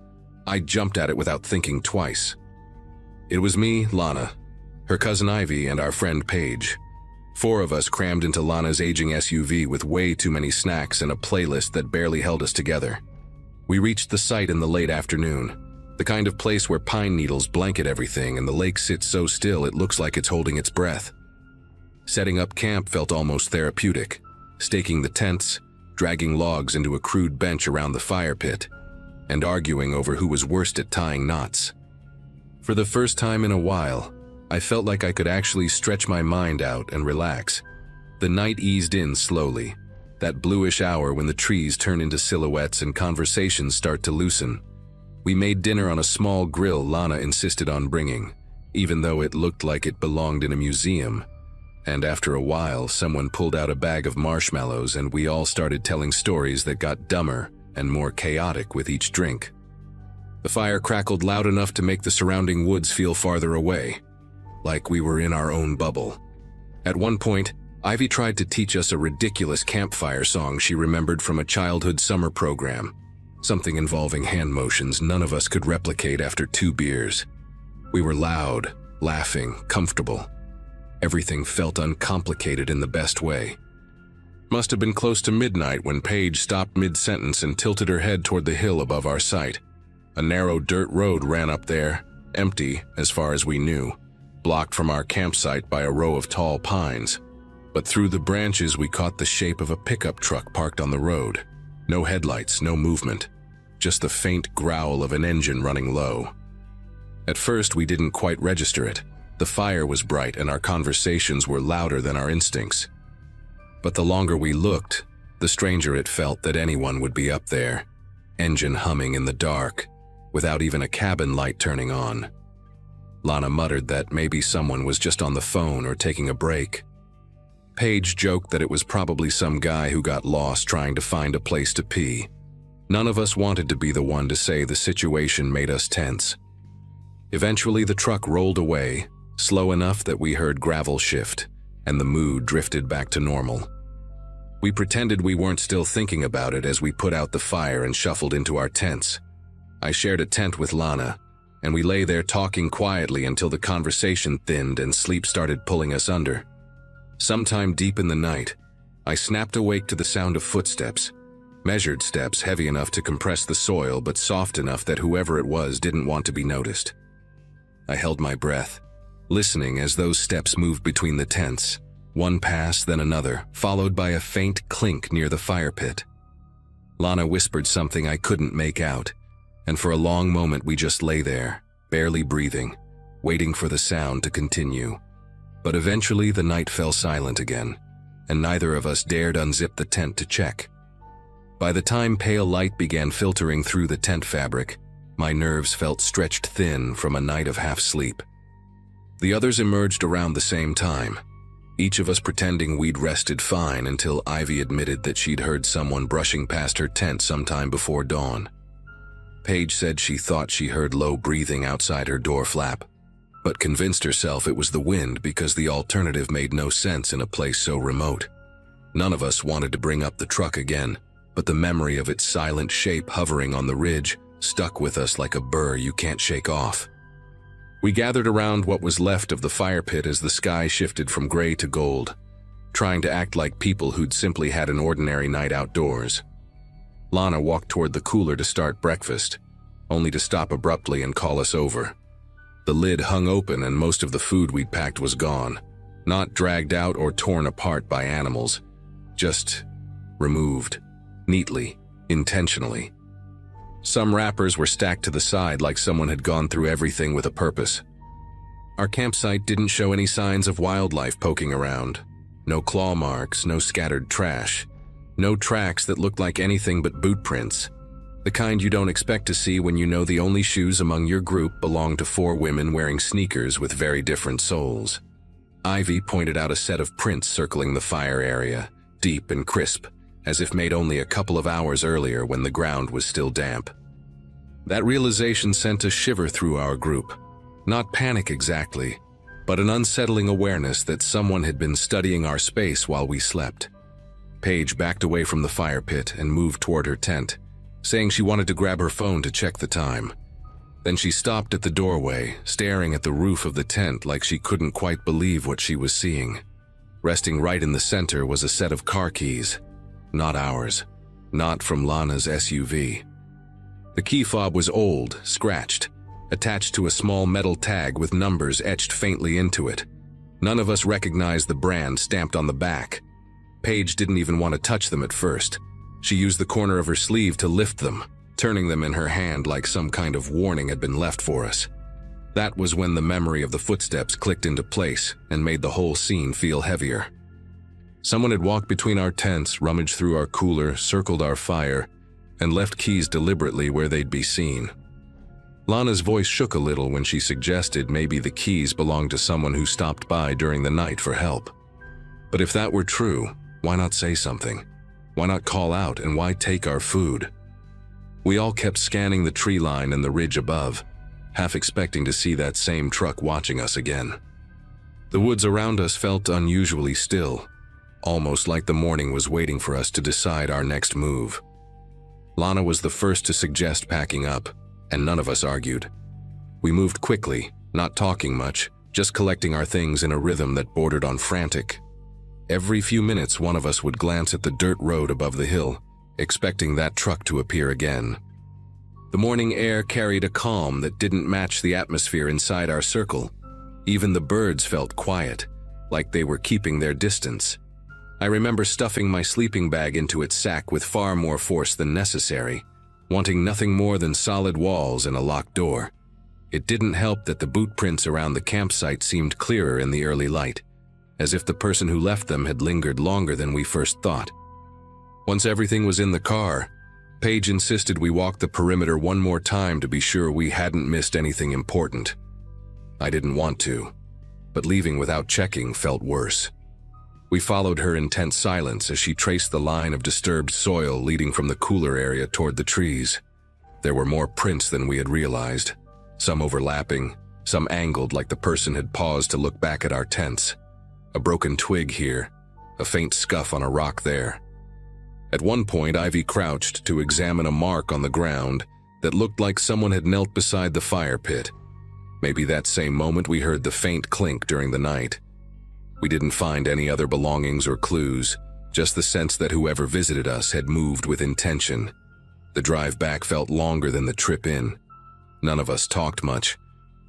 I jumped at it without thinking twice. It was me, Lana, her cousin Ivy, and our friend Paige. 4 of us crammed into Lana's aging SUV with way too many snacks and a playlist that barely held us together. We reached the site in the late afternoon, the kind of place where pine needles blanket everything and the lake sits so still it looks like it's holding its breath. Setting up camp felt almost therapeutic, staking the tents, dragging logs into a crude bench around the fire pit, and arguing over who was worst at tying knots. For the first time in a while, I felt like I could actually stretch my mind out and relax. The night eased in slowly, that bluish hour when the trees turn into silhouettes and conversations start to loosen. We made dinner on a small grill Lana insisted on bringing, even though it looked like it belonged in a museum. And after a while, someone pulled out a bag of marshmallows and we all started telling stories that got dumber and more chaotic with each drink. The fire crackled loud enough to make the surrounding woods feel farther away, like we were in our own bubble. At one point, Ivy tried to teach us a ridiculous campfire song she remembered from a childhood summer program, something involving hand motions none of us could replicate after 2 beers. We were loud, laughing, comfortable. Everything felt uncomplicated in the best way. Must have been close to midnight when Paige stopped mid-sentence and tilted her head toward the hill above our site. A narrow dirt road ran up there, empty as far as we knew, blocked from our campsite by a row of tall pines. But through the branches we caught the shape of a pickup truck parked on the road. No headlights, no movement, just the faint growl of an engine running low. At first we didn't quite register it. The fire was bright and our conversations were louder than our instincts. But the longer we looked, the stranger it felt that anyone would be up there, engine humming in the dark, without even a cabin light turning on. Lana muttered that maybe someone was just on the phone or taking a break. Paige joked that it was probably some guy who got lost trying to find a place to pee. None of us wanted to be the one to say the situation made us tense. Eventually the truck rolled away, slow enough that we heard gravel shift, and the mood drifted back to normal. We pretended we weren't still thinking about it as we put out the fire and shuffled into our tents. I shared a tent with Lana, and we lay there talking quietly until the conversation thinned and sleep started pulling us under. Sometime deep in the night, I snapped awake to the sound of footsteps, measured steps heavy enough to compress the soil but soft enough that whoever it was didn't want to be noticed. I held my breath, listening as those steps moved between the tents, one pass then another, followed by a faint clink near the fire pit. Lana whispered something I couldn't make out, and for a long moment we just lay there, barely breathing, waiting for the sound to continue. But eventually the night fell silent again, and neither of us dared unzip the tent to check. By the time pale light began filtering through the tent fabric, my nerves felt stretched thin from a night of half-sleep. The others emerged around the same time, each of us pretending we'd rested fine until Ivy admitted that she'd heard someone brushing past her tent sometime before dawn. Paige said she thought she heard low breathing outside her door flap, but convinced herself it was the wind because the alternative made no sense in a place so remote. None of us wanted to bring up the truck again, but the memory of its silent shape hovering on the ridge stuck with us like a burr you can't shake off. We gathered around what was left of the fire pit as the sky shifted from gray to gold, trying to act like people who'd simply had an ordinary night outdoors. Lana walked toward the cooler to start breakfast, only to stop abruptly and call us over. The lid hung open and most of the food we'd packed was gone, not dragged out or torn apart by animals, just removed, neatly, intentionally. Some wrappers were stacked to the side like someone had gone through everything with a purpose. Our campsite didn't show any signs of wildlife poking around. No claw marks, no scattered trash. No tracks that looked like anything but boot prints. The kind you don't expect to see when you know the only shoes among your group belong to 4 women wearing sneakers with very different soles. Ivy pointed out a set of prints circling the fire area, deep and crisp, as if made only a couple of hours earlier when the ground was still damp. That realization sent a shiver through our group. Not panic exactly, but an unsettling awareness that someone had been studying our space while we slept. Paige backed away from the fire pit and moved toward her tent, saying she wanted to grab her phone to check the time. Then she stopped at the doorway, staring at the roof of the tent like she couldn't quite believe what she was seeing. Resting right in the center was a set of car keys. Not ours. Not from Lana's SUV. The key fob was old, scratched, attached to a small metal tag with numbers etched faintly into it. None of us recognized the brand stamped on the back. Paige didn't even want to touch them at first. She used the corner of her sleeve to lift them, turning them in her hand like some kind of warning had been left for us. That was when the memory of the footsteps clicked into place and made the whole scene feel heavier. Someone had walked between our tents, rummaged through our cooler, circled our fire, and left keys deliberately where they'd be seen. Lana's voice shook a little when she suggested maybe the keys belonged to someone who stopped by during the night for help. But if that were true, why not say something? Why not call out, and why take our food? We all kept scanning the tree line and the ridge above, half expecting to see that same truck watching us again. The woods around us felt unusually still, almost like the morning was waiting for us to decide our next move. Lana was the first to suggest packing up, and none of us argued. We moved quickly, not talking much, just collecting our things in a rhythm that bordered on frantic. Every few minutes, one of us would glance at the dirt road above the hill, expecting that truck to appear again. The morning air carried a calm that didn't match the atmosphere inside our circle. Even the birds felt quiet, like they were keeping their distance. I remember stuffing my sleeping bag into its sack with far more force than necessary, wanting nothing more than solid walls and a locked door. It didn't help that the boot prints around the campsite seemed clearer in the early light, as if the person who left them had lingered longer than we first thought. Once everything was in the car, Paige insisted we walk the perimeter one more time to be sure we hadn't missed anything important. I didn't want to, but leaving without checking felt worse. We followed her in tense silence as she traced the line of disturbed soil leading from the cooler area toward the trees. There were more prints than we had realized, some overlapping, some angled like the person had paused to look back at our tents. A broken twig here, a faint scuff on a rock there. At one point, Ivy crouched to examine a mark on the ground that looked like someone had knelt beside the fire pit. Maybe that same moment we heard the faint clink during the night. We didn't find any other belongings or clues, just the sense that whoever visited us had moved with intention. The drive back felt longer than the trip in. None of us talked much.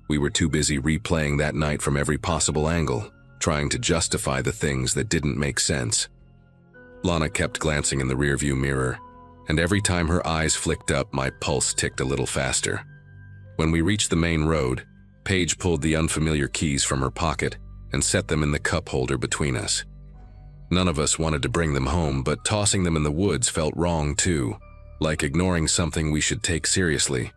We were too busy replaying that night from every possible angle, trying to justify the things that didn't make sense. Lana kept glancing in the rearview mirror, and every time her eyes flicked up, my pulse ticked a little faster. When we reached the main road, Paige pulled the unfamiliar keys from her pocket and set them in the cup holder between us. None of us wanted to bring them home, but tossing them in the woods felt wrong too, like ignoring something we should take seriously.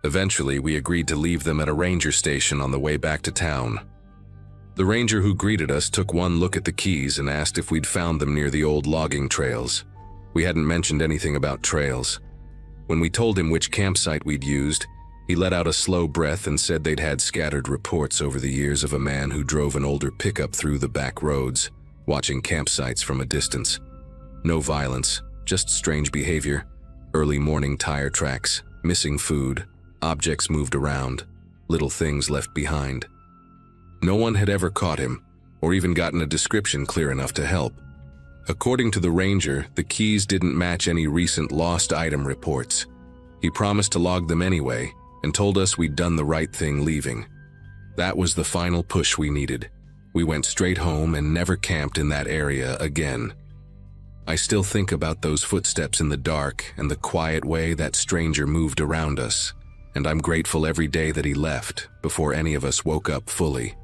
Eventually, we agreed to leave them at a ranger station on the way back to town. The ranger who greeted us took one look at the keys and asked if we'd found them near the old logging trails. We hadn't mentioned anything about trails. When we told him which campsite we'd used, he let out a slow breath and said they'd had scattered reports over the years of a man who drove an older pickup through the back roads, watching campsites from a distance. No violence, just strange behavior, early morning tire tracks, missing food, objects moved around, little things left behind. No one had ever caught him, or even gotten a description clear enough to help. According to the ranger, the keys didn't match any recent lost item reports. He promised to log them anyway, and told us we'd done the right thing leaving. That was the final push we needed. We went straight home and never camped in that area again. I still think about those footsteps in the dark and the quiet way that stranger moved around us, and I'm grateful every day that he left before any of us woke up fully.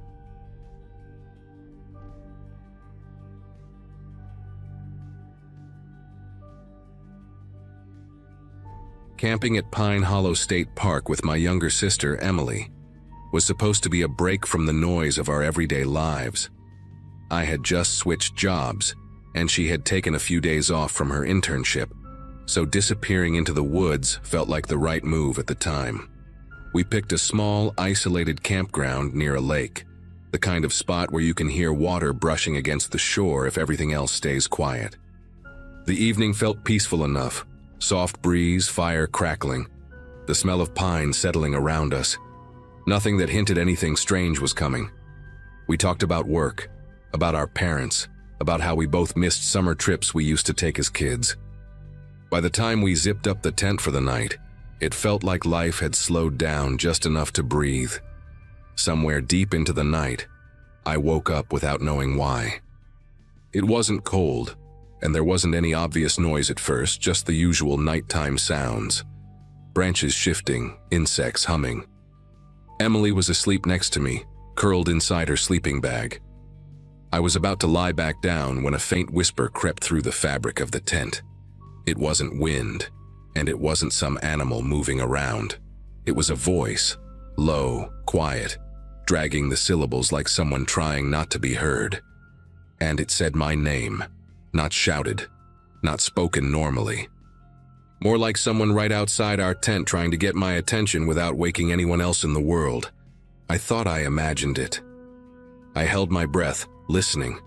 Camping at Pine Hollow State Park with my younger sister, Emily. was supposed to be a break from the noise of our everyday lives. I had just switched jobs, and she had taken a few days off from her internship, so disappearing into the woods felt like the right move at the time. We picked a small, isolated campground near a lake, the kind of spot where you can hear water brushing against the shore if everything else stays quiet. The evening felt peaceful enough, soft breeze, fire crackling, the smell of pine settling around us. Nothing that hinted anything strange was coming. We talked about work, about our parents, about how we both missed summer trips we used to take as kids. By the time we zipped up the tent for the night, it felt like life had slowed down just enough to breathe. Somewhere deep into the night, I woke up without knowing why. It wasn't cold, and there wasn't any obvious noise at first, just the usual nighttime sounds. Branches shifting, insects humming. Emily was asleep next to me, curled inside her sleeping bag. I was about to lie back down when a faint whisper crept through the fabric of the tent. It wasn't wind, and it wasn't some animal moving around. It was a voice, low, quiet, dragging the syllables like someone trying not to be heard. And it said my name, not shouted, not spoken normally. More like someone right outside our tent trying to get my attention without waking anyone else in the world. I thought I imagined it. I held my breath, listening,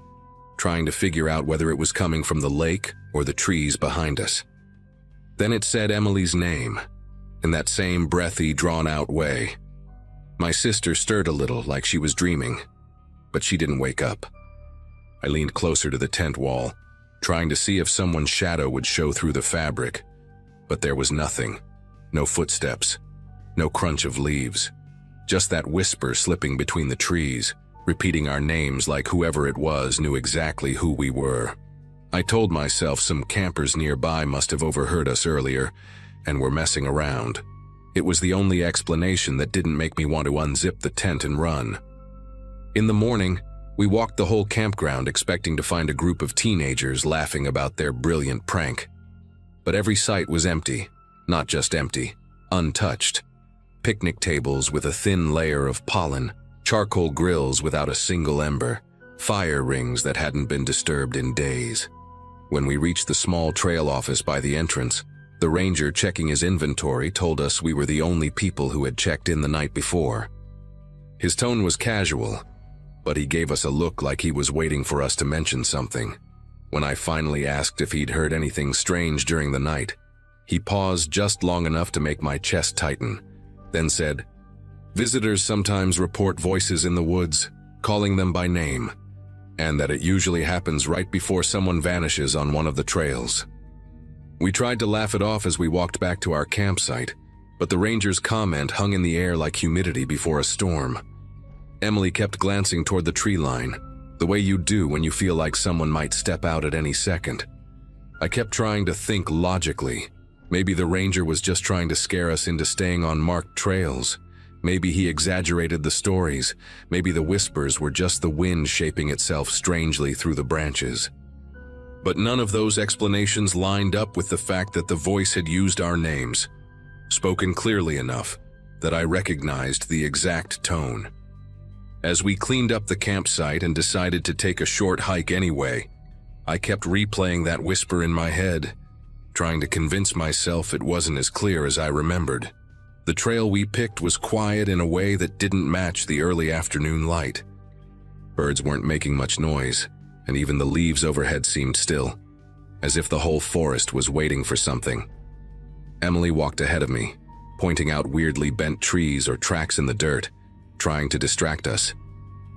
trying to figure out whether it was coming from the lake or the trees behind us. Then it said Emily's name, in that same breathy, drawn-out way. My sister stirred a little, like she was dreaming, but she didn't wake up. I leaned closer to the tent wall, trying to see if someone's shadow would show through the fabric, but there was nothing. No footsteps, no crunch of leaves, just that whisper slipping between the trees, repeating our names like whoever it was knew exactly who we were. I told myself some campers nearby must have overheard us earlier and were messing around. It was the only explanation that didn't make me want to unzip the tent and run. In the morning, we walked the whole campground expecting to find a group of teenagers laughing about their brilliant prank. But every site was empty, not just empty, untouched. Picnic tables with a thin layer of pollen, charcoal grills without a single ember, fire rings that hadn't been disturbed in days. When we reached the small trail office by the entrance, the ranger checking his inventory told us we were the only people who had checked in the night before. His tone was casual, but he gave us a look like he was waiting for us to mention something. When I finally asked if he'd heard anything strange during the night, he paused just long enough to make my chest tighten, then said, "Visitors sometimes report voices in the woods, calling them by name, and that it usually happens right before someone vanishes on one of the trails." We tried to laugh it off as we walked back to our campsite, but the ranger's comment hung in the air like humidity before a storm. Emily kept glancing toward the tree line, the way you do when you feel like someone might step out at any second. I kept trying to think logically. Maybe the ranger was just trying to scare us into staying on marked trails. Maybe he exaggerated the stories. Maybe the whispers were just the wind shaping itself strangely through the branches. But none of those explanations lined up with the fact that the voice had used our names, spoken clearly enough that I recognized the exact tone. As we cleaned up the campsite and decided to take a short hike anyway, I kept replaying that whisper in my head, trying to convince myself it wasn't as clear as I remembered. The trail we picked was quiet in a way that didn't match the early afternoon light. Birds weren't making much noise, and even the leaves overhead seemed still, as if the whole forest was waiting for something. Emily walked ahead of me, pointing out weirdly bent trees or tracks in the dirt, trying to distract us.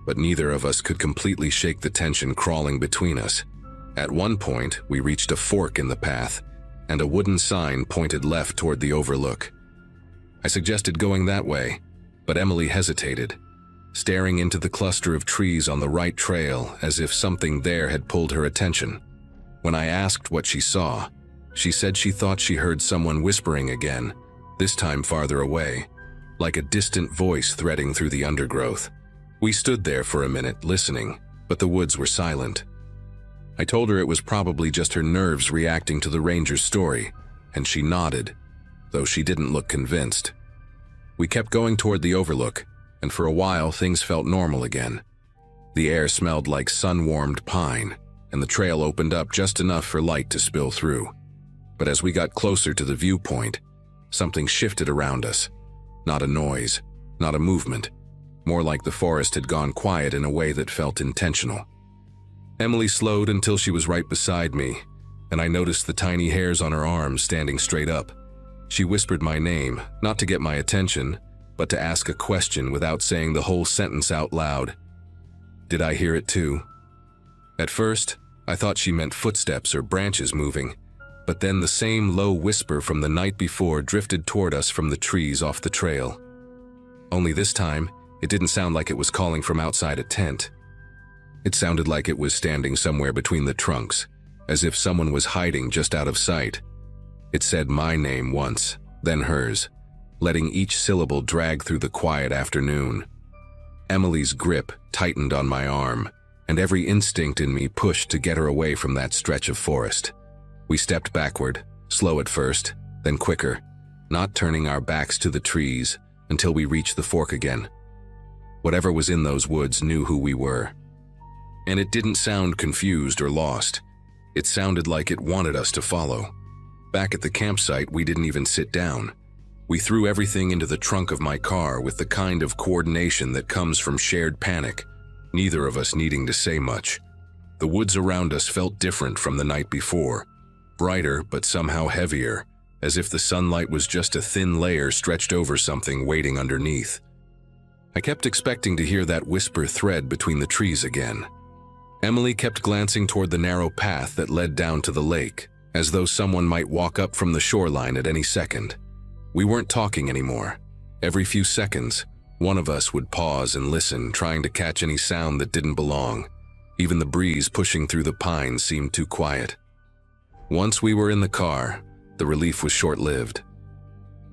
But neither of us could completely shake the tension crawling between us. At one point, we reached a fork in the path, and a wooden sign pointed left toward the overlook. I suggested going that way, but Emily hesitated, staring into the cluster of trees on the right trail as if something there had pulled her attention. When I asked what she saw, she said she thought she heard someone whispering again, this time farther away, like a distant voice threading through the undergrowth. We stood there for a minute, listening, but the woods were silent. I told her it was probably just her nerves reacting to the ranger's story, and she nodded, though she didn't look convinced. We kept going toward the overlook, and for a while things felt normal again. The air smelled like sun-warmed pine, and the trail opened up just enough for light to spill through. But as we got closer to the viewpoint, something shifted around us. Not a noise, not a movement, more like the forest had gone quiet in a way that felt intentional. Emily slowed until she was right beside me, and I noticed the tiny hairs on her arms standing straight up. She whispered my name, not to get my attention, but to ask a question without saying the whole sentence out loud. Did I hear it too? At first, I thought she meant footsteps or branches moving, but then the same low whisper from the night before drifted toward us from the trees off the trail. Only this time, it didn't sound like it was calling from outside a tent. It sounded like it was standing somewhere between the trunks, as if someone was hiding just out of sight. It said my name once, then hers, letting each syllable drag through the quiet afternoon. Emily's grip tightened on my arm, and every instinct in me pushed to get her away from that stretch of forest. We stepped backward, slow at first, then quicker, not turning our backs to the trees until we reached the fork again. Whatever was in those woods knew who we were. And it didn't sound confused or lost. It sounded like it wanted us to follow. Back at the campsite, we didn't even sit down. We threw everything into the trunk of my car with the kind of coordination that comes from shared panic, neither of us needing to say much. The woods around us felt different from the night before, brighter but somehow heavier, as if the sunlight was just a thin layer stretched over something waiting underneath. I kept expecting to hear that whisper thread between the trees again. Emily kept glancing toward the narrow path that led down to the lake, as though someone might walk up from the shoreline at any second. We weren't talking anymore. Every few seconds, one of us would pause and listen, trying to catch any sound that didn't belong. Even the breeze pushing through the pines seemed too quiet. Once we were in the car, the relief was short-lived.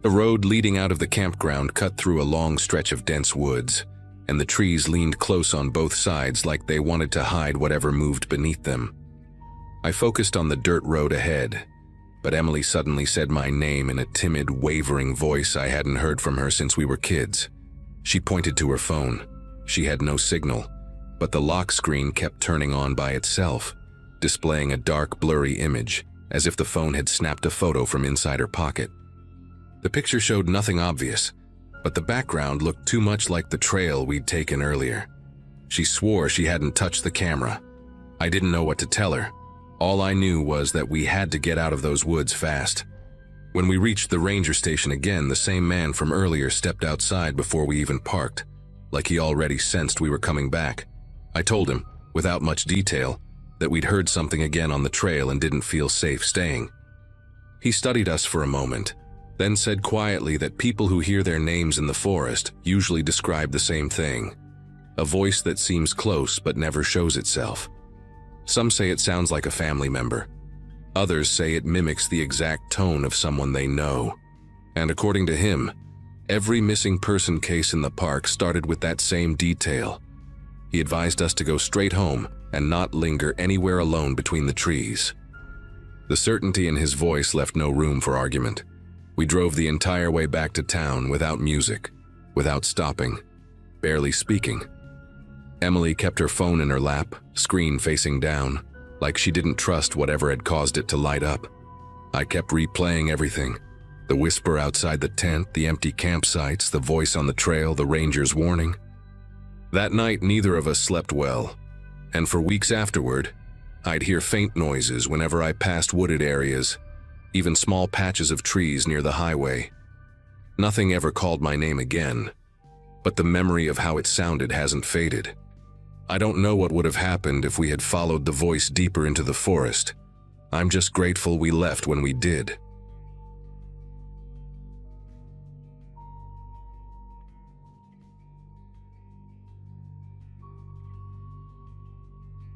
The road leading out of the campground cut through a long stretch of dense woods, and the trees leaned close on both sides like they wanted to hide whatever moved beneath them. I focused on the dirt road ahead, but Emily suddenly said my name in a timid, wavering voice I hadn't heard from her since we were kids. She pointed to her phone. She had no signal, but the lock screen kept turning on by itself, displaying a dark, blurry image, as if the phone had snapped a photo from inside her pocket. The picture showed nothing obvious, but the background looked too much like the trail we'd taken earlier. She swore she hadn't touched the camera. I didn't know what to tell her. All I knew was that we had to get out of those woods fast. When we reached the ranger station again, the same man from earlier stepped outside before we even parked, like he already sensed we were coming back. I told him, without much detail, that we'd heard something again on the trail and didn't feel safe staying. He studied us for a moment, then said quietly that people who hear their names in the forest usually describe the same thing, a voice that seems close but never shows itself. Some say it sounds like a family member. Others say it mimics the exact tone of someone they know. And according to him, every missing person case in the park started with that same detail. He advised us to go straight home and not linger anywhere alone between the trees. The certainty in his voice left no room for argument. We drove the entire way back to town without music, without stopping, barely speaking. Emily kept her phone in her lap, screen facing down, like she didn't trust whatever had caused it to light up. I kept replaying everything. The whisper outside the tent, the empty campsites, the voice on the trail, the ranger's warning. That night, neither of us slept well, and for weeks afterward, I'd hear faint noises whenever I passed wooded areas, even small patches of trees near the highway. Nothing ever called my name again, but the memory of how it sounded hasn't faded. I don't know what would have happened if we had followed the voice deeper into the forest. I'm just grateful we left when we did.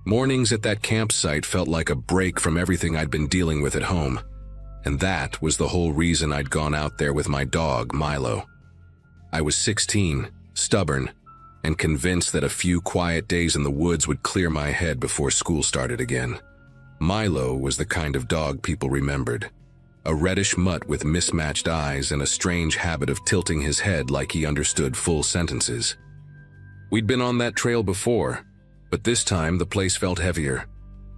Mornings at that campsite felt like a break from everything I'd been dealing with at home, and that was the whole reason I'd gone out there with my dog, Milo. I was 16, stubborn, and convinced that a few quiet days in the woods would clear my head before school started again. Milo was the kind of dog people remembered. a reddish mutt with mismatched eyes and a strange habit of tilting his head like he understood full sentences. We'd been on that trail before, but this time the place felt heavier,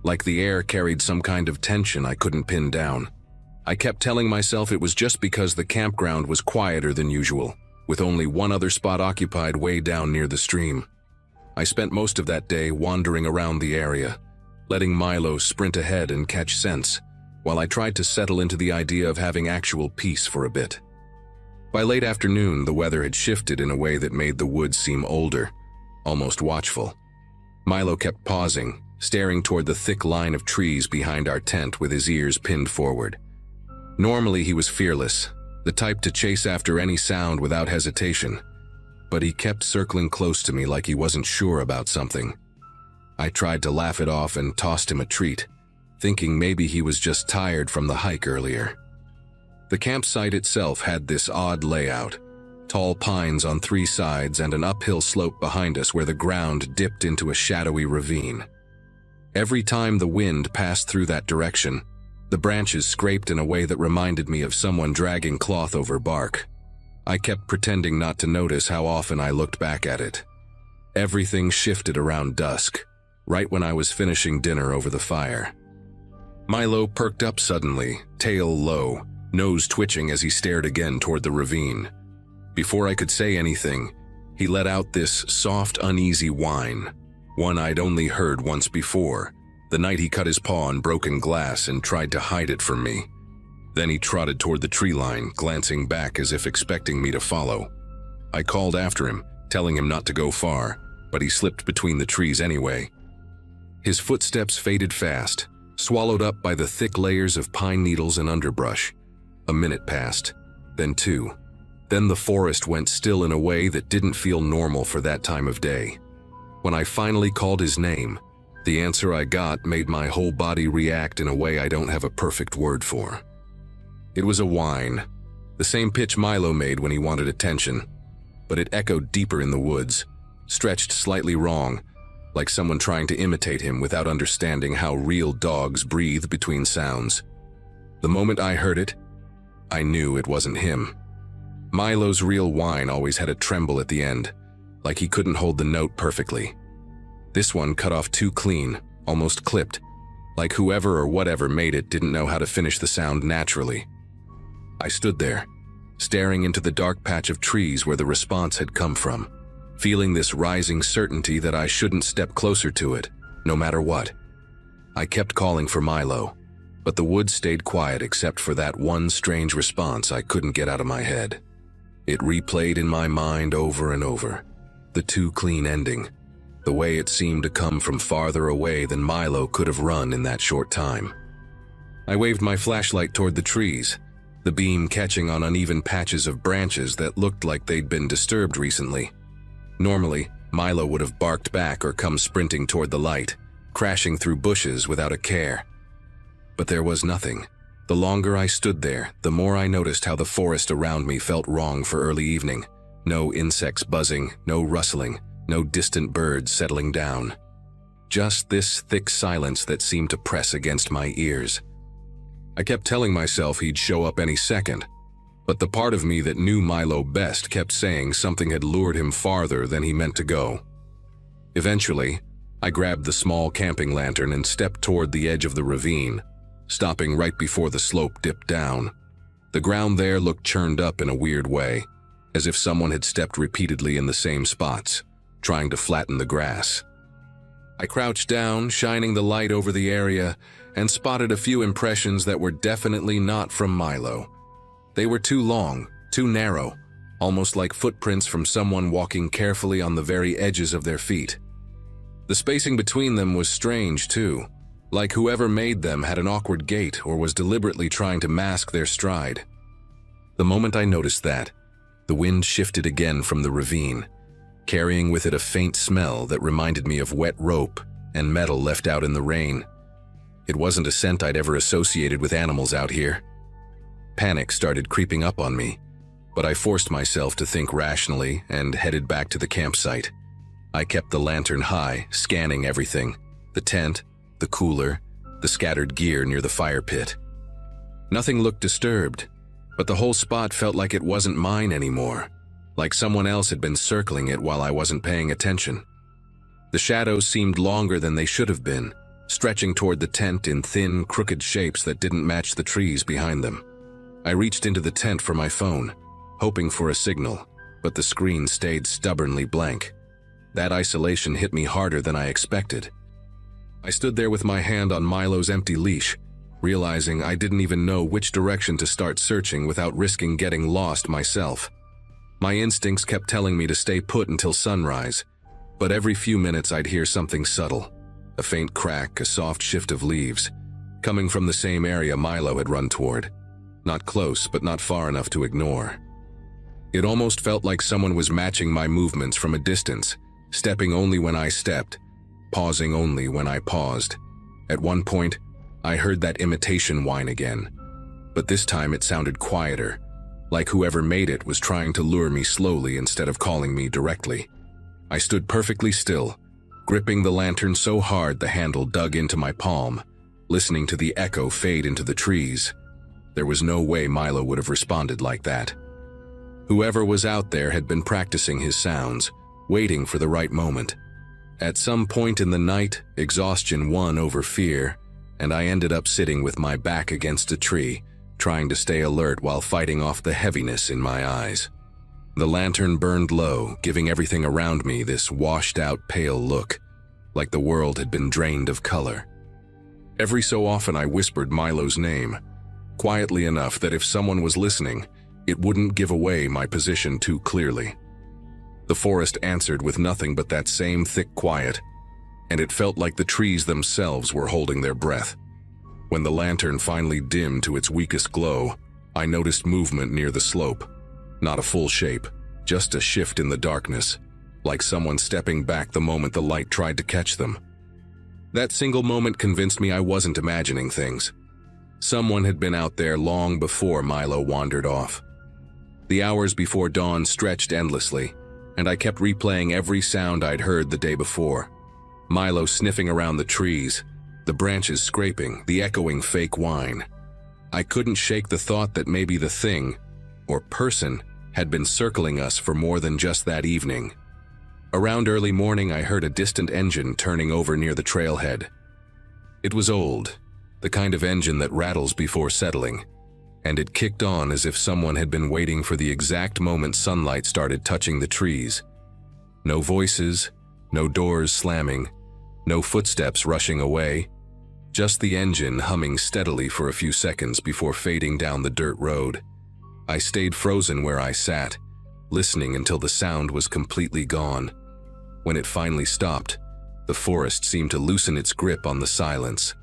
like the air carried some kind of tension I couldn't pin down. I kept telling myself it was just because the campground was quieter than usual, with only one other spot occupied way down near the stream. I spent most of that day wandering around the area, letting Milo sprint ahead and catch scents, while I tried to settle into the idea of having actual peace for a bit. By late afternoon, the weather had shifted in a way that made the woods seem older, almost watchful. Milo kept pausing, staring toward the thick line of trees behind our tent with his ears pinned forward. Normally he was fearless, the type to chase after any sound without hesitation, but he kept circling close to me like he wasn't sure about something. I tried to laugh it off and tossed him a treat, thinking maybe he was just tired from the hike earlier. The campsite itself had this odd layout: tall pines on three sides and an uphill slope behind us where the ground dipped into a shadowy ravine. Every time the wind passed through that direction, the branches scraped in a way that reminded me of someone dragging cloth over bark. I kept pretending not to notice how often I looked back at it. Everything shifted around dusk, right when I was finishing dinner over the fire. Milo perked up suddenly, tail low, nose twitching as he stared again toward the ravine. Before I could say anything, he let out this soft, uneasy whine, one I'd only heard once before, the night he cut his paw on broken glass and tried to hide it from me. Then he trotted toward the tree line, glancing back as if expecting me to follow. I called after him, telling him not to go far, but he slipped between the trees anyway. His footsteps faded fast, swallowed up by the thick layers of pine needles and underbrush. A minute passed, then two. Then the forest went still in a way that didn't feel normal for that time of day. When I finally called his name, the answer I got made my whole body react in a way I don't have a perfect word for. It was a whine, the same pitch Milo made when he wanted attention, but it echoed deeper in the woods, stretched slightly wrong, like someone trying to imitate him without understanding how real dogs breathe between sounds. The moment I heard it, I knew it wasn't him. Milo's real whine always had a tremble at the end, like he couldn't hold the note perfectly. This one cut off too clean, almost clipped, like whoever or whatever made it didn't know how to finish the sound naturally. I stood there, staring into the dark patch of trees where the response had come from, feeling this rising certainty that I shouldn't step closer to it, no matter what. I kept calling for Milo, but the woods stayed quiet except for that one strange response I couldn't get out of my head. It replayed in my mind over and over, the too clean ending, the way it seemed to come from farther away than Milo could have run in that short time. I waved my flashlight toward the trees, the beam catching on uneven patches of branches that looked like they'd been disturbed recently. Normally, Milo would have barked back or come sprinting toward the light, crashing through bushes without a care. But there was nothing. The longer I stood there, the more I noticed how the forest around me felt wrong for early evening. No insects buzzing, no rustling, no distant birds settling down. Just this thick silence that seemed to press against my ears. I kept telling myself he'd show up any second, but the part of me that knew Milo best kept saying something had lured him farther than he meant to go. Eventually, I grabbed the small camping lantern and stepped toward the edge of the ravine, stopping right before the slope dipped down. The ground there looked churned up in a weird way, as if someone had stepped repeatedly in the same spots, trying to flatten the grass. I crouched down, shining the light over the area, and spotted a few impressions that were definitely not from Milo. They were too long, too narrow, almost like footprints from someone walking carefully on the very edges of their feet. The spacing between them was strange too, like whoever made them had an awkward gait or was deliberately trying to mask their stride. The moment I noticed that, the wind shifted again from the ravine, carrying with it a faint smell that reminded me of wet rope and metal left out in the rain. It wasn't a scent I'd ever associated with animals out here. Panic started creeping up on me, but I forced myself to think rationally and headed back to the campsite. I kept the lantern high, scanning everything: the tent, the cooler, the scattered gear near the fire pit. Nothing looked disturbed, but the whole spot felt like it wasn't mine anymore, like someone else had been circling it while I wasn't paying attention. The shadows seemed longer than they should have been, stretching toward the tent in thin, crooked shapes that didn't match the trees behind them. I reached into the tent for my phone, hoping for a signal, but the screen stayed stubbornly blank. That isolation hit me harder than I expected. I stood there with my hand on Milo's empty leash, realizing I didn't even know which direction to start searching without risking getting lost myself. My instincts kept telling me to stay put until sunrise, but every few minutes I'd hear something subtle, a faint crack, a soft shift of leaves, coming from the same area Milo had run toward. Not close, but not far enough to ignore. It almost felt like someone was matching my movements from a distance, stepping only when I stepped, pausing only when I paused. At one point, I heard that imitation whine again, but this time it sounded quieter, like whoever made it was trying to lure me slowly instead of calling me directly. I stood perfectly still, gripping the lantern so hard the handle dug into my palm, listening to the echo fade into the trees. There was no way Milo would have responded like that. Whoever was out there had been practicing his sounds, waiting for the right moment. At some point in the night, exhaustion won over fear, and I ended up sitting with my back against a tree, trying to stay alert while fighting off the heaviness in my eyes. The lantern burned low, giving everything around me this washed-out pale look, like the world had been drained of color. Every so often I whispered Milo's name, quietly enough that if someone was listening, it wouldn't give away my position too clearly. The forest answered with nothing but that same thick quiet, and it felt like the trees themselves were holding their breath. When the lantern finally dimmed to its weakest glow, I noticed movement near the slope. Not a full shape, just a shift in the darkness, like someone stepping back the moment the light tried to catch them. That single moment convinced me I wasn't imagining things. Someone had been out there long before Milo wandered off. The hours before dawn stretched endlessly, and I kept replaying every sound I'd heard the day before. Milo sniffing around the trees, the branches scraping, the echoing fake whine. I couldn't shake the thought that maybe the thing, or person, had been circling us for more than just that evening. Around early morning, I heard a distant engine turning over near the trailhead. It was old, the kind of engine that rattles before settling, and it kicked on as if someone had been waiting for the exact moment sunlight started touching the trees. No voices, no doors slamming, no footsteps rushing away, just the engine humming steadily for a few seconds before fading down the dirt road. I stayed frozen where I sat, listening until the sound was completely gone. When it finally stopped, the forest seemed to loosen its grip on the silence.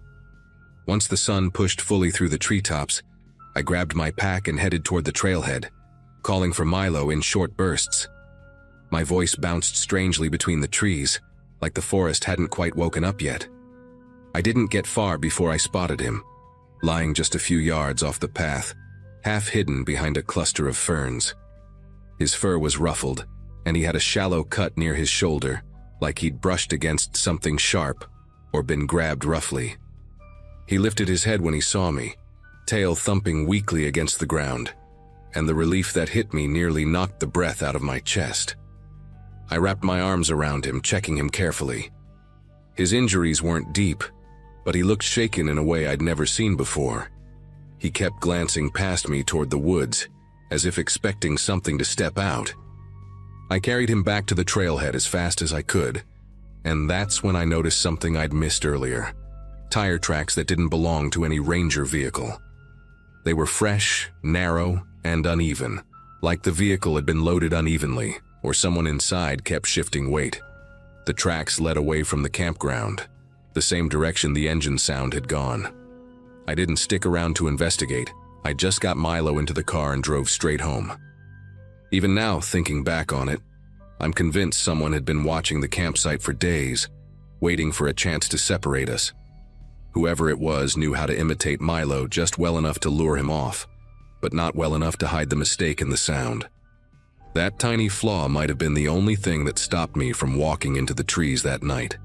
Once the sun pushed fully through the treetops, I grabbed my pack and headed toward the trailhead, calling for Milo in short bursts. My voice bounced strangely between the trees, like the forest hadn't quite woken up yet. I didn't get far before I spotted him, lying just a few yards off the path, half hidden behind a cluster of ferns. His fur was ruffled, and he had a shallow cut near his shoulder, like he'd brushed against something sharp or been grabbed roughly. He lifted his head when he saw me, tail thumping weakly against the ground, and the relief that hit me nearly knocked the breath out of my chest. I wrapped my arms around him, checking him carefully. His injuries weren't deep, but he looked shaken in a way I'd never seen before. He kept glancing past me toward the woods, as if expecting something to step out. I carried him back to the trailhead as fast as I could, and that's when I noticed something I'd missed earlier. Tire tracks that didn't belong to any ranger vehicle. They were fresh, narrow, and uneven, like the vehicle had been loaded unevenly, or someone inside kept shifting weight. The tracks led away from the campground, the same direction the engine sound had gone. I didn't stick around to investigate. I just got Milo into the car and drove straight home. Even now, thinking back on it, I'm convinced someone had been watching the campsite for days, waiting for a chance to separate us. Whoever it was knew how to imitate Milo just well enough to lure him off, but not well enough to hide the mistake in the sound. That tiny flaw might have been the only thing that stopped me from walking into the trees that night.